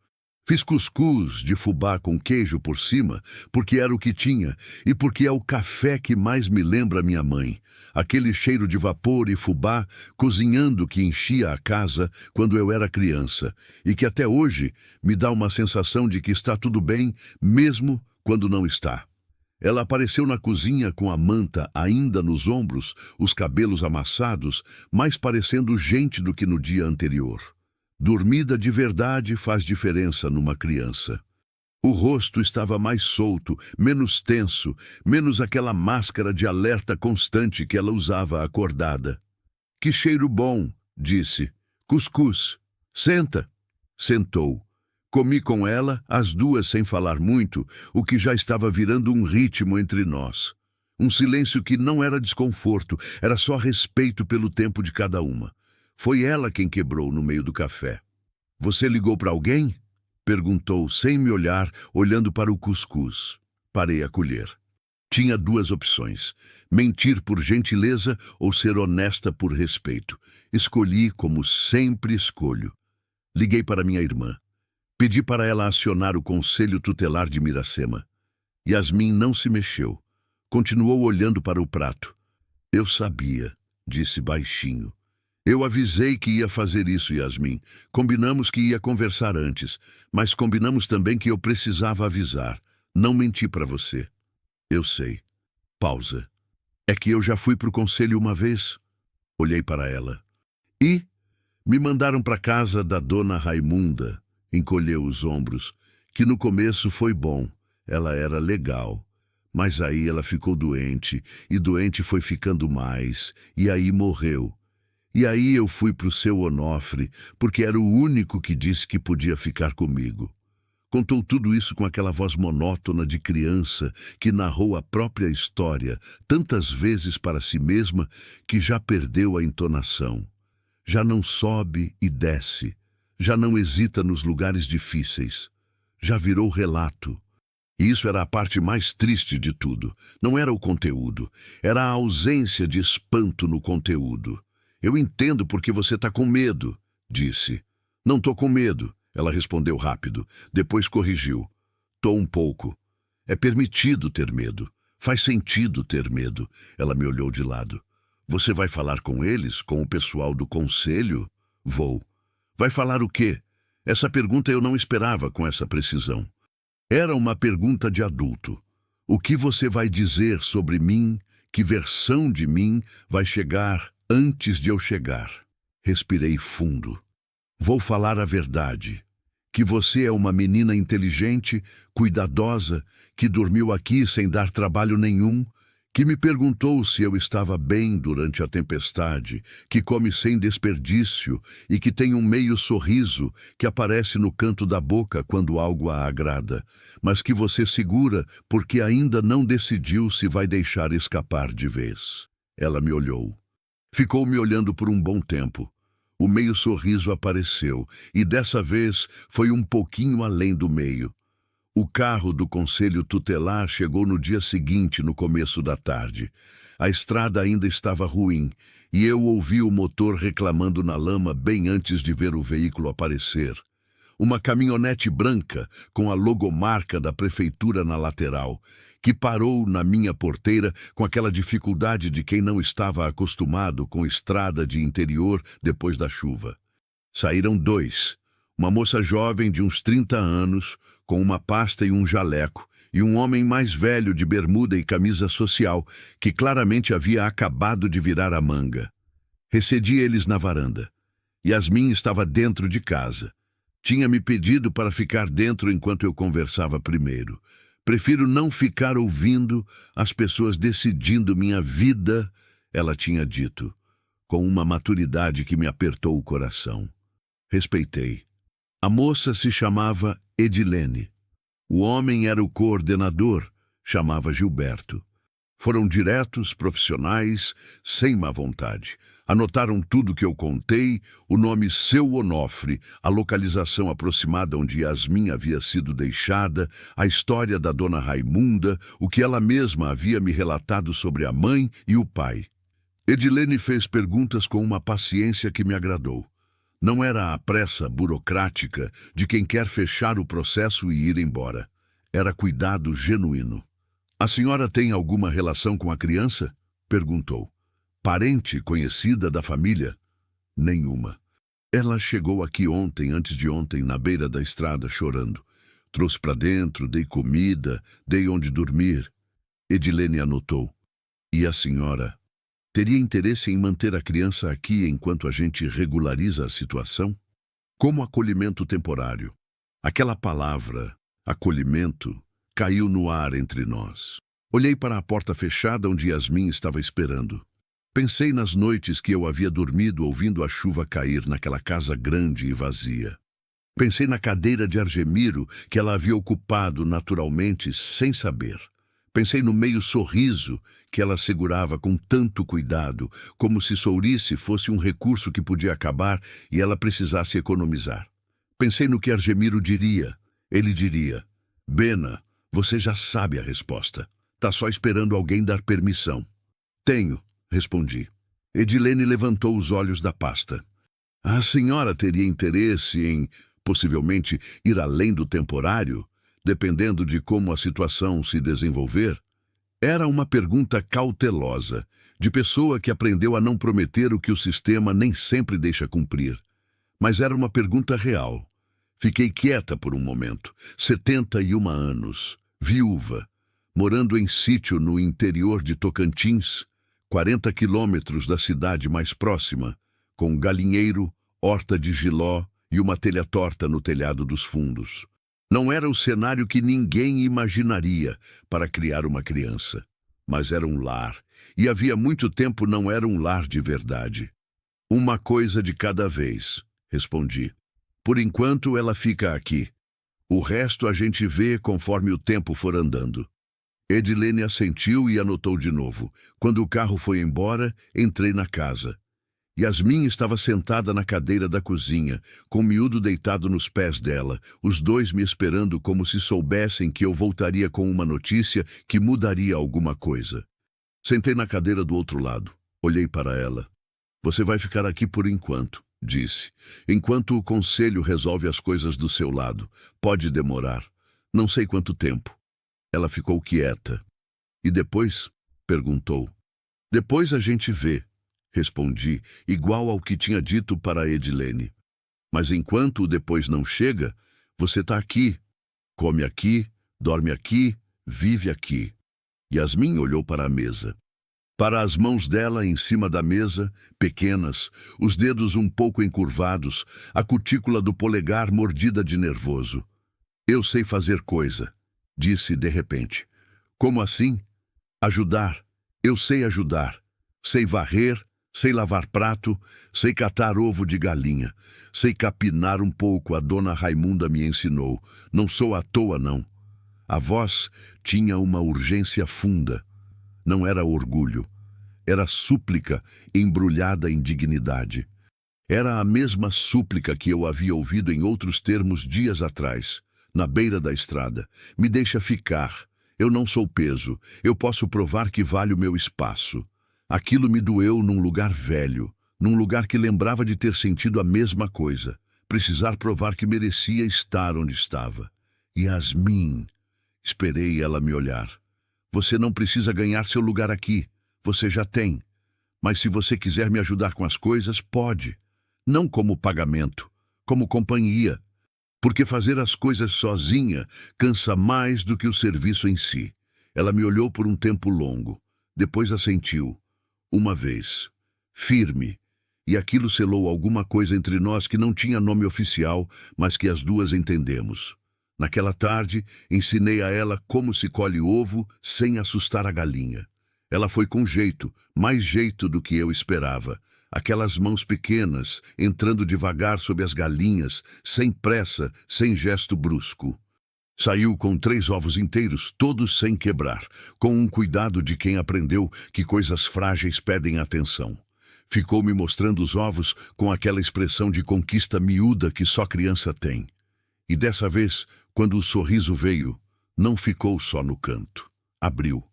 Fiz cuscuz de fubá com queijo por cima, porque era o que tinha, e porque é o café que mais me lembra minha mãe. Aquele cheiro de vapor e fubá cozinhando que enchia a casa quando eu era criança, e que até hoje me dá uma sensação de que está tudo bem, mesmo quando não está. Ela apareceu na cozinha com a manta ainda nos ombros, os cabelos amassados, mais parecendo gente do que no dia anterior. Dormida de verdade faz diferença numa criança. O rosto estava mais solto, menos tenso, menos aquela máscara de alerta constante que ela usava acordada. Que cheiro bom, disse. Cuscuz. Senta. Sentou. Comi com ela, as duas sem falar muito, o que já estava virando um ritmo entre nós. Um silêncio que não era desconforto, era só respeito pelo tempo de cada uma. Foi ela quem quebrou no meio do café. Você ligou para alguém? Perguntou, sem me olhar, olhando para o cuscuz. Parei a colher. Tinha duas opções: mentir por gentileza ou ser honesta por respeito. Escolhi como sempre escolho. Liguei para minha irmã. Pedi para ela acionar o Conselho Tutelar de Miracema. Yasmin não se mexeu. Continuou olhando para o prato. Eu sabia, disse baixinho. Eu avisei que ia fazer isso, Yasmin. Combinamos que ia conversar antes, mas combinamos também que eu precisava avisar. Não menti para você. Eu sei. Pausa. É que eu já fui para o conselho uma vez. Olhei para ela. E? Me mandaram para casa da dona Raimunda. Encolheu os ombros. Que no começo foi bom. Ela era legal. Mas aí ela ficou doente, e doente foi ficando mais, e aí morreu. E aí eu fui para o seu Onofre, porque era o único que disse que podia ficar comigo. Contou tudo isso com aquela voz monótona de criança que narrou a própria história tantas vezes para si mesma que já perdeu a entonação. Já não sobe e desce, já não hesita nos lugares difíceis, já virou relato. E isso era a parte mais triste de tudo. Não era o conteúdo, era a ausência de espanto no conteúdo. Eu entendo porque você está com medo, disse. Não estou com medo, ela respondeu rápido. Depois corrigiu. Estou um pouco. É permitido ter medo. Faz sentido ter medo. Ela me olhou de lado. Você vai falar com eles, com o pessoal do conselho? Vou. Vai falar o quê? Essa pergunta eu não esperava com essa precisão. Era uma pergunta de adulto. O que você vai dizer sobre mim? Que versão de mim vai chegar antes de eu chegar? Respirei fundo. Vou falar a verdade. Que você é uma menina inteligente, cuidadosa, que dormiu aqui sem dar trabalho nenhum, que me perguntou se eu estava bem durante a tempestade, que come sem desperdício e que tem um meio sorriso que aparece no canto da boca quando algo a agrada, mas que você segura porque ainda não decidiu se vai deixar escapar de vez. Ela me olhou. Ficou me olhando por um bom tempo. O meio sorriso apareceu, e dessa vez foi um pouquinho além do meio. O carro do Conselho Tutelar chegou no dia seguinte, no começo da tarde. A estrada ainda estava ruim, e eu ouvi o motor reclamando na lama bem antes de ver o veículo aparecer. Uma caminhonete branca, com a logomarca da prefeitura na lateral, que parou na minha porteira com aquela dificuldade de quem não estava acostumado com estrada de interior depois da chuva. Saíram dois. Uma moça jovem de uns 30 anos, com uma pasta e um jaleco, e um homem mais velho de bermuda e camisa social, que claramente havia acabado de virar a manga. Recedi eles na varanda. Yasmin estava dentro de casa. Tinha me pedido para ficar dentro enquanto eu conversava primeiro. Prefiro não ficar ouvindo as pessoas decidindo minha vida, ela tinha dito, com uma maturidade que me apertou o coração. Respeitei. A moça se chamava Edilene. O homem era o coordenador, chamava Gilberto. Foram diretos, profissionais, sem má vontade. Anotaram tudo que eu contei, o nome Seu Onofre, a localização aproximada onde Yasmin havia sido deixada, a história da dona Raimunda, o que ela mesma havia me relatado sobre a mãe e o pai. Edilene fez perguntas com uma paciência que me agradou. Não era a pressa burocrática de quem quer fechar o processo e ir embora. Era cuidado genuíno. A senhora tem alguma relação com a criança? Perguntou. Parente, conhecida da família? Nenhuma. Ela chegou aqui ontem, antes de ontem, na beira da estrada, chorando. Trouxe para dentro, dei comida, dei onde dormir. Edilene anotou. E a senhora teria interesse em manter a criança aqui enquanto a gente regulariza a situação? Como acolhimento temporário. Aquela palavra, acolhimento, caiu no ar entre nós. Olhei para a porta fechada onde Yasmin estava esperando. Pensei nas noites que eu havia dormido ouvindo a chuva cair naquela casa grande e vazia. Pensei na cadeira de Argemiro que ela havia ocupado naturalmente, sem saber. Pensei no meio sorriso que ela segurava com tanto cuidado, como se sorrice fosse um recurso que podia acabar e ela precisasse economizar. Pensei no que Argemiro diria. Ele diria: Bena, você já sabe a resposta. Tá só esperando alguém dar permissão. Tenho, respondi. Edilene levantou os olhos da pasta. A senhora teria interesse em, possivelmente, ir além do temporário, dependendo de como a situação se desenvolver? Era uma pergunta cautelosa, de pessoa que aprendeu a não prometer o que o sistema nem sempre deixa cumprir. Mas era uma pergunta real. Fiquei quieta por um momento. 71 anos, viúva, morando em sítio no interior de Tocantins, 40 quilômetros da cidade mais próxima, com galinheiro, horta de jiló e uma telha torta no telhado dos fundos. Não era o cenário que ninguém imaginaria para criar uma criança, mas era um lar, e havia muito tempo não era um lar de verdade. Uma coisa de cada vez, respondi. Por enquanto ela fica aqui. O resto a gente vê conforme o tempo for andando. Edilene assentiu e anotou de novo. Quando o carro foi embora, entrei na casa. Yasmin estava sentada na cadeira da cozinha, com o miúdo deitado nos pés dela, os dois me esperando como se soubessem que eu voltaria com uma notícia que mudaria alguma coisa. Sentei na cadeira do outro lado. Olhei para ela. Você vai ficar aqui por enquanto, disse. Enquanto o conselho resolve as coisas do seu lado. Pode demorar. Não sei quanto tempo. Ela ficou quieta. E depois? Perguntou. Depois a gente vê. Respondi, igual ao que tinha dito para Edilene. Mas enquanto o depois não chega, você está aqui. Come aqui, dorme aqui, vive aqui. Yasmin olhou para a mesa. Para as mãos dela em cima da mesa, pequenas, os dedos um pouco encurvados, a cutícula do polegar mordida de nervoso. Eu sei fazer coisa, disse de repente. Como assim? Ajudar. Eu sei ajudar. Sei varrer. Sei lavar prato, sei catar ovo de galinha, sei capinar um pouco, a dona Raimunda me ensinou. Não sou à toa, não. A voz tinha uma urgência funda. Não era orgulho. Era súplica embrulhada em dignidade. Era a mesma súplica que eu havia ouvido em outros termos dias atrás, na beira da estrada. Me deixa ficar. Eu não sou peso. Eu posso provar que vale o meu espaço. Aquilo me doeu num lugar velho, num lugar que lembrava de ter sentido a mesma coisa, precisar provar que merecia estar onde estava. Yasmin, esperei ela me olhar. Você não precisa ganhar seu lugar aqui, você já tem. Mas se você quiser me ajudar com as coisas, pode. Não como pagamento, como companhia. Porque fazer as coisas sozinha cansa mais do que o serviço em si. Ela me olhou por um tempo longo, depois assentiu. Uma vez, firme, e aquilo selou alguma coisa entre nós que não tinha nome oficial, mas que as duas entendemos. Naquela tarde, ensinei a ela como se colhe ovo sem assustar a galinha. Ela foi com jeito, mais jeito do que eu esperava. Aquelas mãos pequenas, entrando devagar sob as galinhas, sem pressa, sem gesto brusco. Saiu com 3 ovos inteiros, todos sem quebrar, com um cuidado de quem aprendeu que coisas frágeis pedem atenção. Ficou me mostrando os ovos com aquela expressão de conquista miúda que só criança tem. E dessa vez, quando o sorriso veio, não ficou só no canto. Abriu,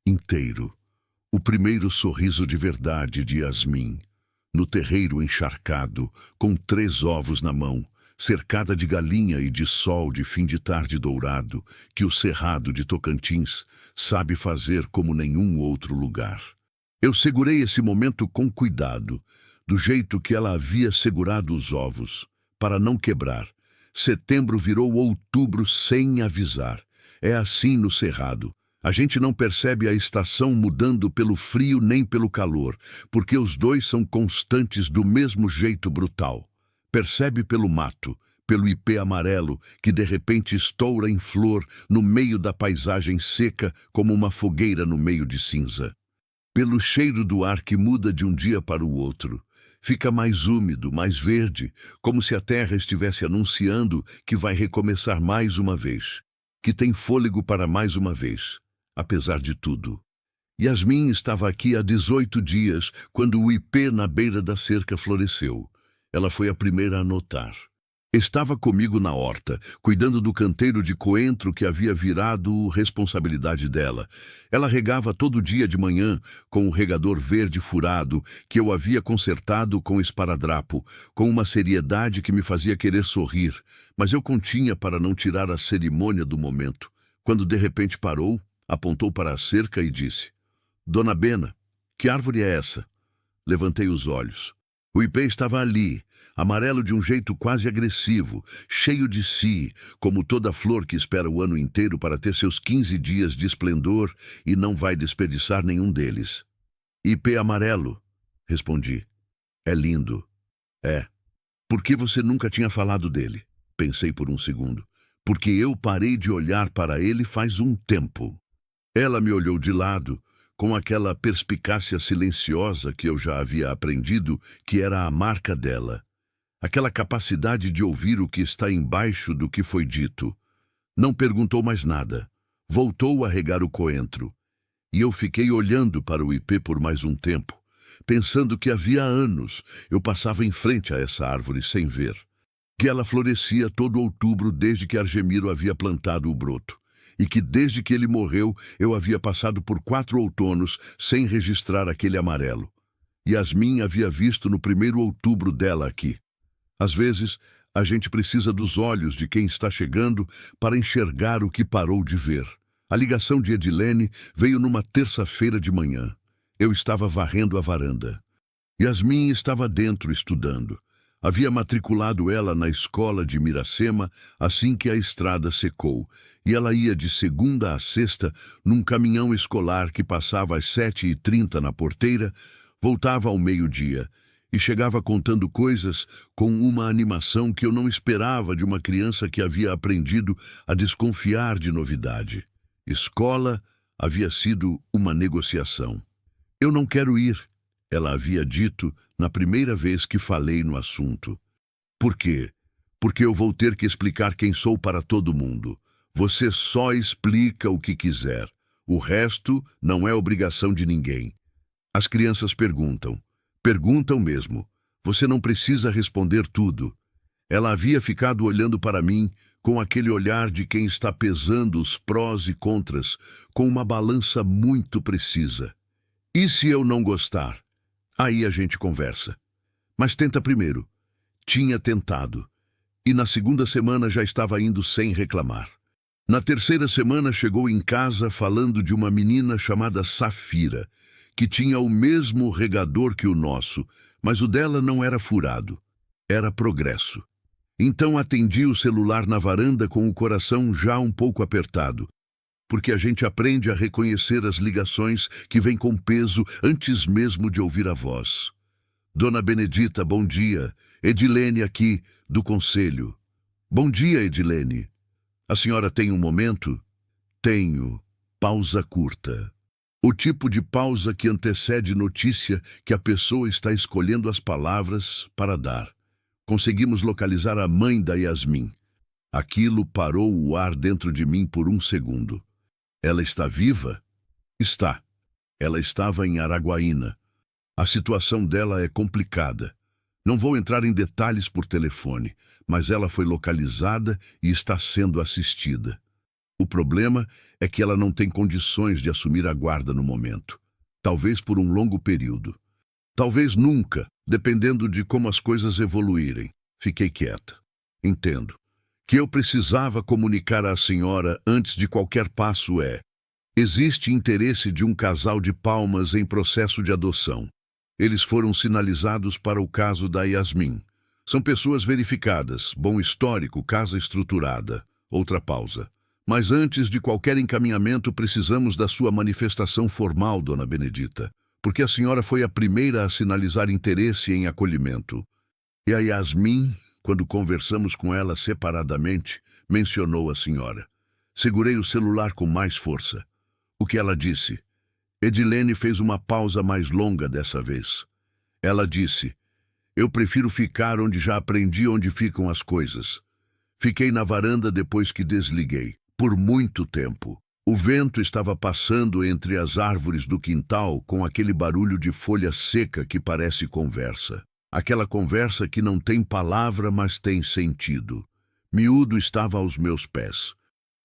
inteiro. O primeiro sorriso de verdade de Yasmin. No terreiro encharcado, com 3 ovos na mão, cercada de galinha e de sol de fim de tarde dourado, que o cerrado de Tocantins sabe fazer como nenhum outro lugar. Eu segurei esse momento com cuidado, do jeito que ela havia segurado os ovos, para não quebrar. Setembro virou outubro sem avisar. É assim no cerrado. A gente não percebe a estação mudando pelo frio nem pelo calor, porque os dois são constantes do mesmo jeito brutal. Percebe pelo mato, pelo ipê amarelo, que de repente estoura em flor no meio da paisagem seca como uma fogueira no meio de cinza. Pelo cheiro do ar que muda de um dia para o outro. Fica mais úmido, mais verde, como se a terra estivesse anunciando que vai recomeçar mais uma vez, que tem fôlego para mais uma vez, apesar de tudo. Yasmin estava aqui há 18 dias, quando o ipê na beira da cerca floresceu. Ela foi a primeira a notar. Estava comigo na horta, cuidando do canteiro de coentro que havia virado responsabilidade dela. Ela regava todo dia de manhã com o regador verde furado que eu havia consertado com esparadrapo, com uma seriedade que me fazia querer sorrir, mas eu continha para não tirar a cerimônia do momento. Quando de repente parou, apontou para a cerca e disse: "Dona Bena, que árvore é essa?" Levantei os olhos. O ipê estava ali, amarelo de um jeito quase agressivo, cheio de si, como toda flor que espera o ano inteiro para ter seus 15 dias de esplendor e não vai desperdiçar nenhum deles. "Ipê amarelo", respondi. "É lindo." "É. Por que você nunca tinha falado dele?" Pensei por um segundo. "Porque eu parei de olhar para ele faz um tempo." Ela me olhou de lado, com aquela perspicácia silenciosa que eu já havia aprendido que era a marca dela. Aquela capacidade de ouvir o que está embaixo do que foi dito. Não perguntou mais nada. Voltou a regar o coentro. E eu fiquei olhando para o ipê por mais um tempo, pensando que havia anos eu passava em frente a essa árvore sem ver. Que ela florescia todo outubro desde que Argemiro havia plantado o broto. E que desde que ele morreu eu havia passado por 4 outonos sem registrar aquele amarelo. Yasmin havia visto no primeiro outubro dela aqui. Às vezes, a gente precisa dos olhos de quem está chegando para enxergar o que parou de ver. A ligação de Edilene veio numa terça-feira de manhã. Eu estava varrendo a varanda. Yasmin estava dentro estudando. Havia matriculado ela na escola de Miracema assim que a estrada secou, e ela ia de segunda a sexta num caminhão escolar que passava às 7h30 na porteira, voltava ao meio-dia e chegava contando coisas com uma animação que eu não esperava de uma criança que havia aprendido a desconfiar de novidade. Escola havia sido uma negociação. "Eu não quero ir", ela havia dito na primeira vez que falei no assunto. "Por quê?" "Porque eu vou ter que explicar quem sou para todo mundo. Você só explica o que quiser. O resto não é obrigação de ninguém." As crianças perguntam. Perguntam mesmo. Você não precisa responder tudo. Ela havia ficado olhando para mim com aquele olhar de quem está pesando os prós e contras com uma balança muito precisa. "E se eu não gostar? Aí a gente conversa." "Mas tenta primeiro." Tinha tentado. E na segunda semana já estava indo sem reclamar. Na terceira semana chegou em casa falando de uma menina chamada Safira, que tinha o mesmo regador que o nosso, mas o dela não era furado. Era progresso. Então atendi o celular na varanda com o coração já um pouco apertado, porque a gente aprende a reconhecer as ligações que vêm com peso antes mesmo de ouvir a voz. "Dona Benedita, bom dia. Edilene aqui, do conselho." "Bom dia, Edilene. A senhora tem um momento?" "Tenho." Pausa curta. O tipo de pausa que antecede notícia que a pessoa está escolhendo as palavras para dar. Conseguimos localizar a mãe da Yasmin. Aquilo parou o ar dentro de mim por um segundo. "Ela está viva?" "Está. Ela estava em Araguaína. A situação dela é complicada. Não vou entrar em detalhes por telefone, mas ela foi localizada e está sendo assistida. O problema é que ela não tem condições de assumir a guarda no momento. Talvez por um longo período. Talvez nunca, dependendo de como as coisas evoluírem." Fiquei quieta. "Entendo. Que eu precisava comunicar à senhora antes de qualquer passo é: existe interesse de um casal de Palmas em processo de adoção. Eles foram sinalizados para o caso da Yasmin. São pessoas verificadas, bom histórico, casa estruturada." Outra pausa. "Mas antes de qualquer encaminhamento precisamos da sua manifestação formal, Dona Benedita, porque a senhora foi a primeira a sinalizar interesse em acolhimento." E a Yasmin, quando conversamos com ela separadamente, mencionou a senhora. Segurei o celular com mais força. O que ela disse? Edilene fez uma pausa mais longa dessa vez. Ela disse: "Eu prefiro ficar onde já aprendi onde ficam as coisas." Fiquei na varanda depois que desliguei, por muito tempo. O vento estava passando entre as árvores do quintal com aquele barulho de folha seca que parece conversa. Aquela conversa que não tem palavra, mas tem sentido. Miúdo estava aos meus pés.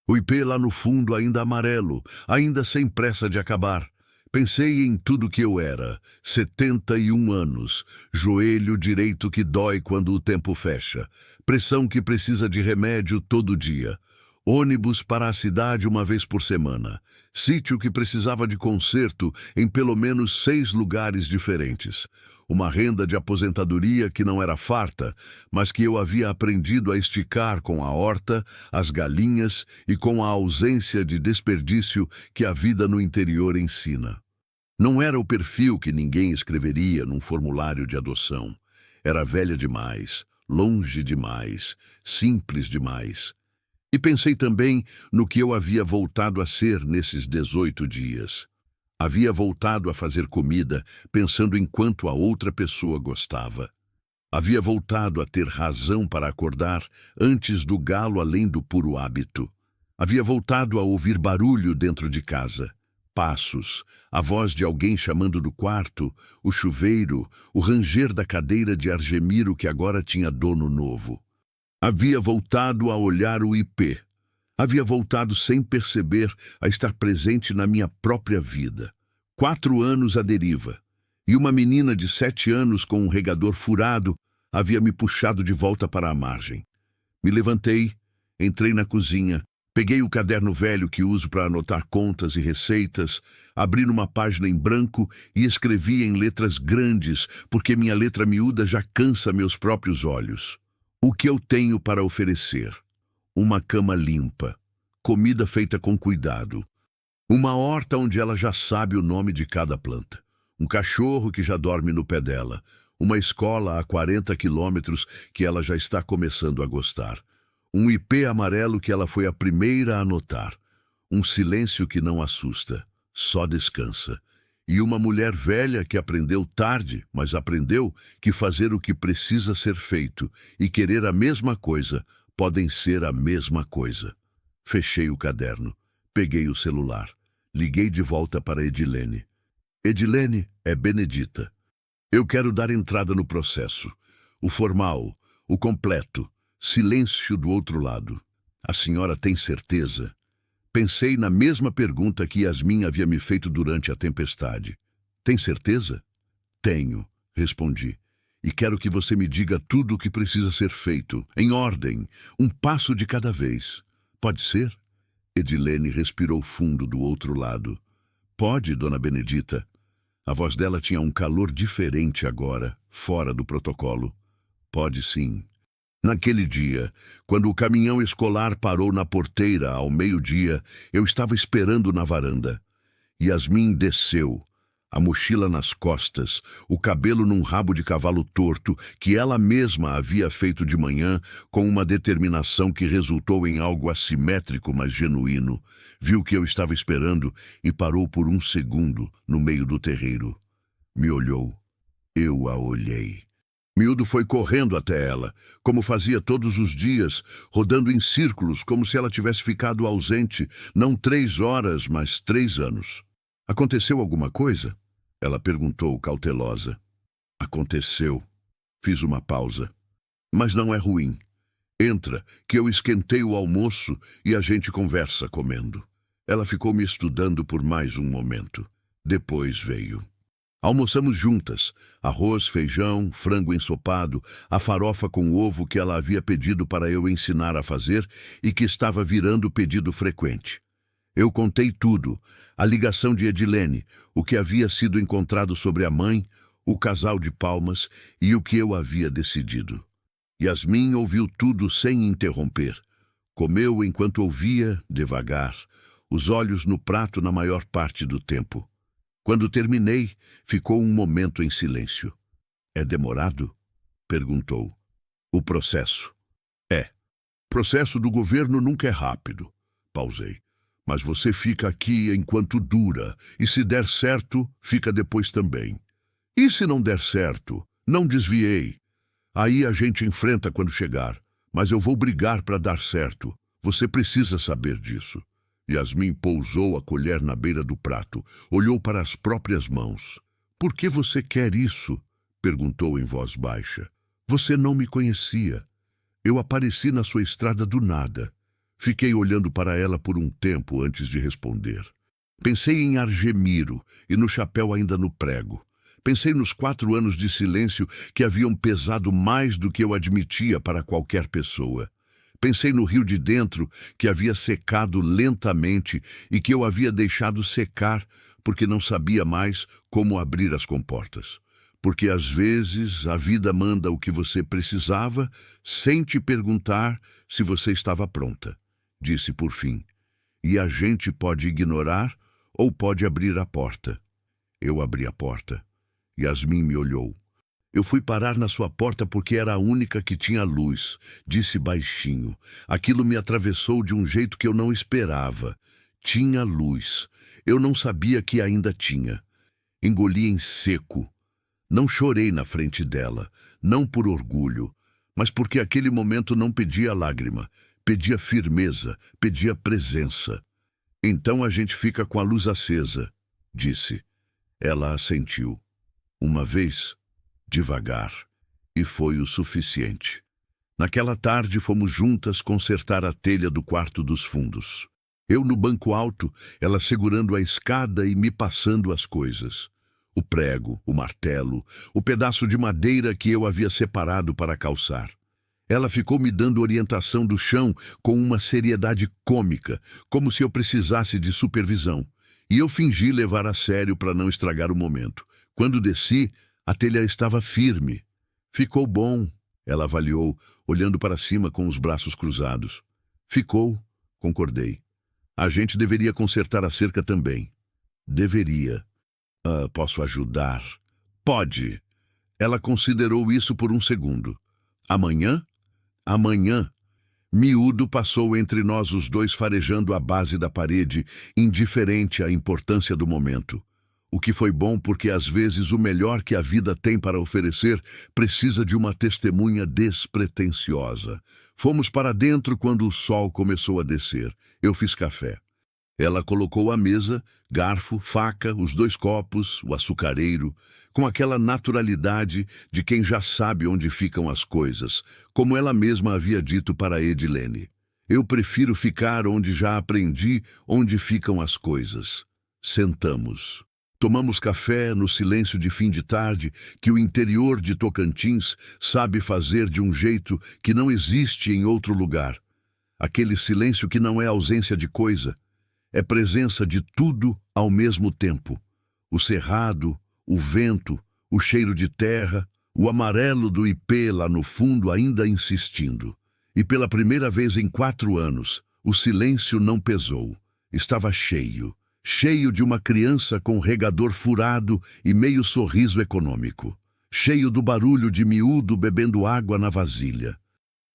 O ipê lá no fundo ainda amarelo, ainda sem pressa de acabar. Pensei em tudo que eu era, 71 anos, joelho direito que dói quando o tempo fecha, pressão que precisa de remédio todo dia, ônibus para a cidade uma vez por semana, sítio que precisava de conserto em pelo menos 6 lugares diferentes, uma renda de aposentadoria que não era farta, mas que eu havia aprendido a esticar com a horta, as galinhas e com a ausência de desperdício que a vida no interior ensina. Não era o perfil que ninguém escreveria num formulário de adoção. Era velha demais, longe demais, simples demais. E pensei também no que eu havia voltado a ser nesses 18 dias. Havia voltado a fazer comida pensando em quanto a outra pessoa gostava. Havia voltado a ter razão para acordar antes do galo além do puro hábito. Havia voltado a ouvir barulho dentro de casa. Passos, a voz de alguém chamando do quarto, o chuveiro, o ranger da cadeira de argemiro que agora tinha dono novo. Havia voltado a olhar o ipê. Havia voltado sem perceber a estar presente na minha própria vida. 4 anos à deriva. E uma menina de 7 anos com um regador furado havia me puxado de volta para a margem. Me levantei, entrei na cozinha, peguei o caderno velho que uso para anotar contas e receitas, abri numa página em branco e escrevi em letras grandes, porque minha letra miúda já cansa meus próprios olhos. O que eu tenho para oferecer? Uma cama limpa, comida feita com cuidado, uma horta onde ela já sabe o nome de cada planta, um cachorro que já dorme no pé dela, uma escola a 40 quilômetros que ela já está começando a gostar, um ipê amarelo que ela foi a primeira a notar, um silêncio que não assusta, só descansa, e uma mulher velha que aprendeu tarde, mas aprendeu que fazer o que precisa ser feito e querer a mesma coisa podem ser a mesma coisa. Fechei o caderno, peguei o celular, liguei de volta para Edilene. Edilene, é Benedita. Eu quero dar entrada no processo. O formal, o completo, silêncio do outro lado. A senhora tem certeza? Pensei na mesma pergunta que Yasmin havia me feito durante a tempestade. Tem certeza? Tenho, respondi. E quero que você me diga tudo o que precisa ser feito, em ordem, um passo de cada vez. Pode ser? Edilene respirou fundo do outro lado. Pode, dona Benedita. A voz dela tinha um calor diferente agora, fora do protocolo. Pode sim. Naquele dia, quando o caminhão escolar parou na porteira ao meio-dia, eu estava esperando na varanda. Yasmin desceu, a mochila nas costas, o cabelo num rabo de cavalo torto que ela mesma havia feito de manhã com uma determinação que resultou em algo assimétrico, mas genuíno. Viu que eu estava esperando e parou por um segundo no meio do terreiro. Me olhou. Eu a olhei. Miúdo foi correndo até ela, como fazia todos os dias, rodando em círculos como se ela tivesse ficado ausente, não 3 horas, mas 3 anos. Aconteceu alguma coisa? Ela perguntou, cautelosa. Aconteceu. Fiz uma pausa. Mas não é ruim. Entra, que eu esquentei o almoço e a gente conversa comendo. Ela ficou me estudando por mais um momento. Depois veio. Almoçamos juntas, arroz, feijão, frango ensopado, a farofa com ovo que ela havia pedido para eu ensinar a fazer e que estava virando pedido frequente. Eu contei tudo, a ligação de Edilene, o que havia sido encontrado sobre a mãe, o casal de palmas e o que eu havia decidido. Yasmin ouviu tudo sem interromper. Comeu enquanto ouvia, devagar, os olhos no prato na maior parte do tempo. Quando terminei, ficou um momento em silêncio. É demorado? Perguntou. O processo. É. Processo do governo nunca é rápido. Pausei. Mas você fica aqui enquanto dura, e se der certo, fica depois também. E se não der certo? Não desviei. Aí a gente enfrenta quando chegar, mas eu vou brigar para dar certo. Você precisa saber disso. Yasmin pousou a colher na beira do prato, olhou para as próprias mãos. Por que você quer isso? Perguntou em voz baixa. Você não me conhecia. Eu apareci na sua estrada do nada. Fiquei olhando para ela por um tempo antes de responder. Pensei em Argemiro e no chapéu ainda no prego. Pensei nos 4 anos de silêncio que haviam pesado mais do que eu admitia para qualquer pessoa. Pensei no rio de dentro que havia secado lentamente e que eu havia deixado secar porque não sabia mais como abrir as comportas. Porque às vezes a vida manda o que você precisava sem te perguntar se você estava pronta, disse por fim. E a gente pode ignorar ou pode abrir a porta. Eu abri a porta. Yasmin me olhou. Eu fui parar na sua porta porque era a única que tinha luz, disse baixinho. Aquilo me atravessou de um jeito que eu não esperava. Tinha luz. Eu não sabia que ainda tinha. Engoli em seco. Não chorei na frente dela, não por orgulho, mas porque aquele momento não pedia lágrima, pedia firmeza, pedia presença. Então a gente fica com a luz acesa, disse. Ela assentiu. Uma vez, devagar, e foi o suficiente. Naquela tarde fomos juntas consertar a telha do quarto dos fundos. Eu no banco alto, ela segurando a escada e me passando as coisas. O prego, o martelo, o pedaço de madeira que eu havia separado para calçar. Ela ficou me dando orientação do chão com uma seriedade cômica, como se eu precisasse de supervisão. E eu fingi levar a sério para não estragar o momento. Quando desci, a telha estava firme. Ficou bom, ela avaliou, olhando para cima com os braços cruzados. Ficou, concordei. A gente deveria consertar a cerca também. Deveria. Posso ajudar? Pode. Ela considerou isso por um segundo. Amanhã? Amanhã. Miúdo passou entre nós os dois farejando a base da parede, indiferente à importância do momento. O que foi bom porque às vezes o melhor que a vida tem para oferecer precisa de uma testemunha despretensiosa. Fomos para dentro quando o sol começou a descer. Eu fiz café. Ela colocou a mesa, garfo, faca, os 2 copos, o açucareiro, com aquela naturalidade de quem já sabe onde ficam as coisas, como ela mesma havia dito para Edilene. Eu prefiro ficar onde já aprendi onde ficam as coisas. Sentamos. Tomamos café no silêncio de fim de tarde que o interior de Tocantins sabe fazer de um jeito que não existe em outro lugar. Aquele silêncio que não é ausência de coisa, é presença de tudo ao mesmo tempo. O cerrado, o vento, o cheiro de terra, o amarelo do ipê lá no fundo ainda insistindo. E pela primeira vez em 4 anos, o silêncio não pesou. Estava cheio. Cheio de uma criança com regador furado e meio sorriso econômico. Cheio do barulho de miúdo bebendo água na vasilha.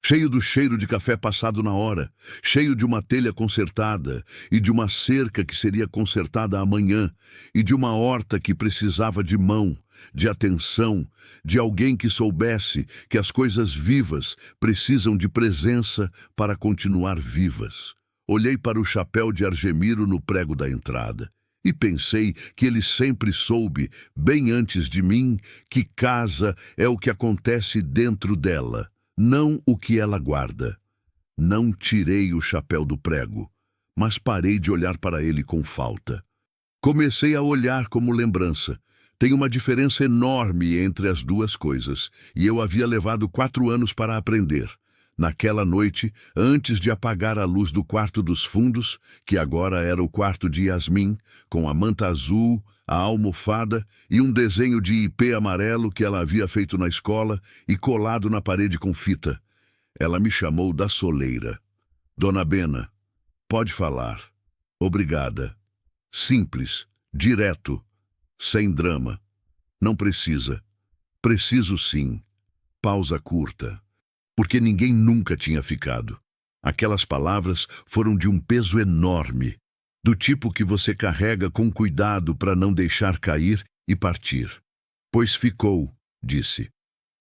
Cheio do cheiro de café passado na hora, cheio de uma telha consertada e de uma cerca que seria consertada amanhã e de uma horta que precisava de mão, de atenção, de alguém que soubesse que as coisas vivas precisam de presença para continuar vivas. Olhei para o chapéu de Argemiro no prego da entrada e pensei que ele sempre soube, bem antes de mim, que casa é o que acontece dentro dela. Não o que ela guarda. Não tirei o chapéu do prego, mas parei de olhar para ele com falta. Comecei a olhar como lembrança. Tem uma diferença enorme entre as duas coisas, e eu havia levado 4 anos para aprender. Naquela noite, antes de apagar a luz do quarto dos fundos, que agora era o quarto de Yasmin, com a manta azul, a almofada e um desenho de ipê amarelo que ela havia feito na escola e colado na parede com fita. Ela me chamou da soleira. Dona Bena, pode falar. Obrigada. Simples, direto, sem drama. Não precisa. Preciso sim. Pausa curta. Porque ninguém nunca tinha ficado. Aquelas palavras foram de um peso enorme, do tipo que você carrega com cuidado para não deixar cair e partir. Pois ficou, disse.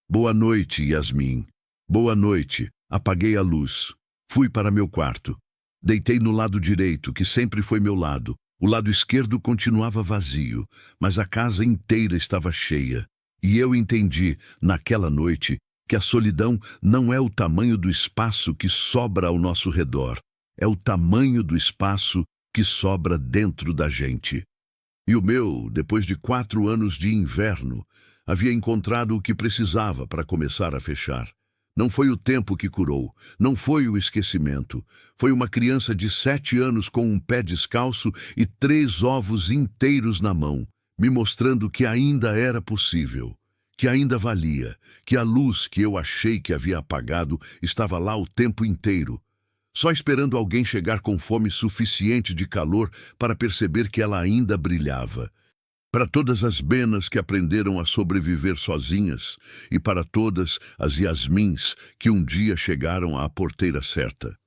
Boa noite, Yasmin. Boa noite. Apaguei a luz. Fui para meu quarto. Deitei no lado direito, que sempre foi meu lado. O lado esquerdo continuava vazio, mas a casa inteira estava cheia. E eu entendi, naquela noite, que a solidão não é o tamanho do espaço que sobra ao nosso redor, é o tamanho do espaço que sobra dentro da gente. E o meu, depois de 4 anos de inverno, havia encontrado o que precisava para começar a fechar. Não foi o tempo que curou, não foi o esquecimento. Foi uma criança de 7 anos com um pé descalço e 3 ovos inteiros na mão, me mostrando que ainda era possível, que ainda valia, que a luz que eu achei que havia apagado estava lá o tempo inteiro, só esperando alguém chegar com fome suficiente de calor para perceber que ela ainda brilhava. Para todas as Benas que aprenderam a sobreviver sozinhas e para todas as Yasmins que um dia chegaram à porteira certa.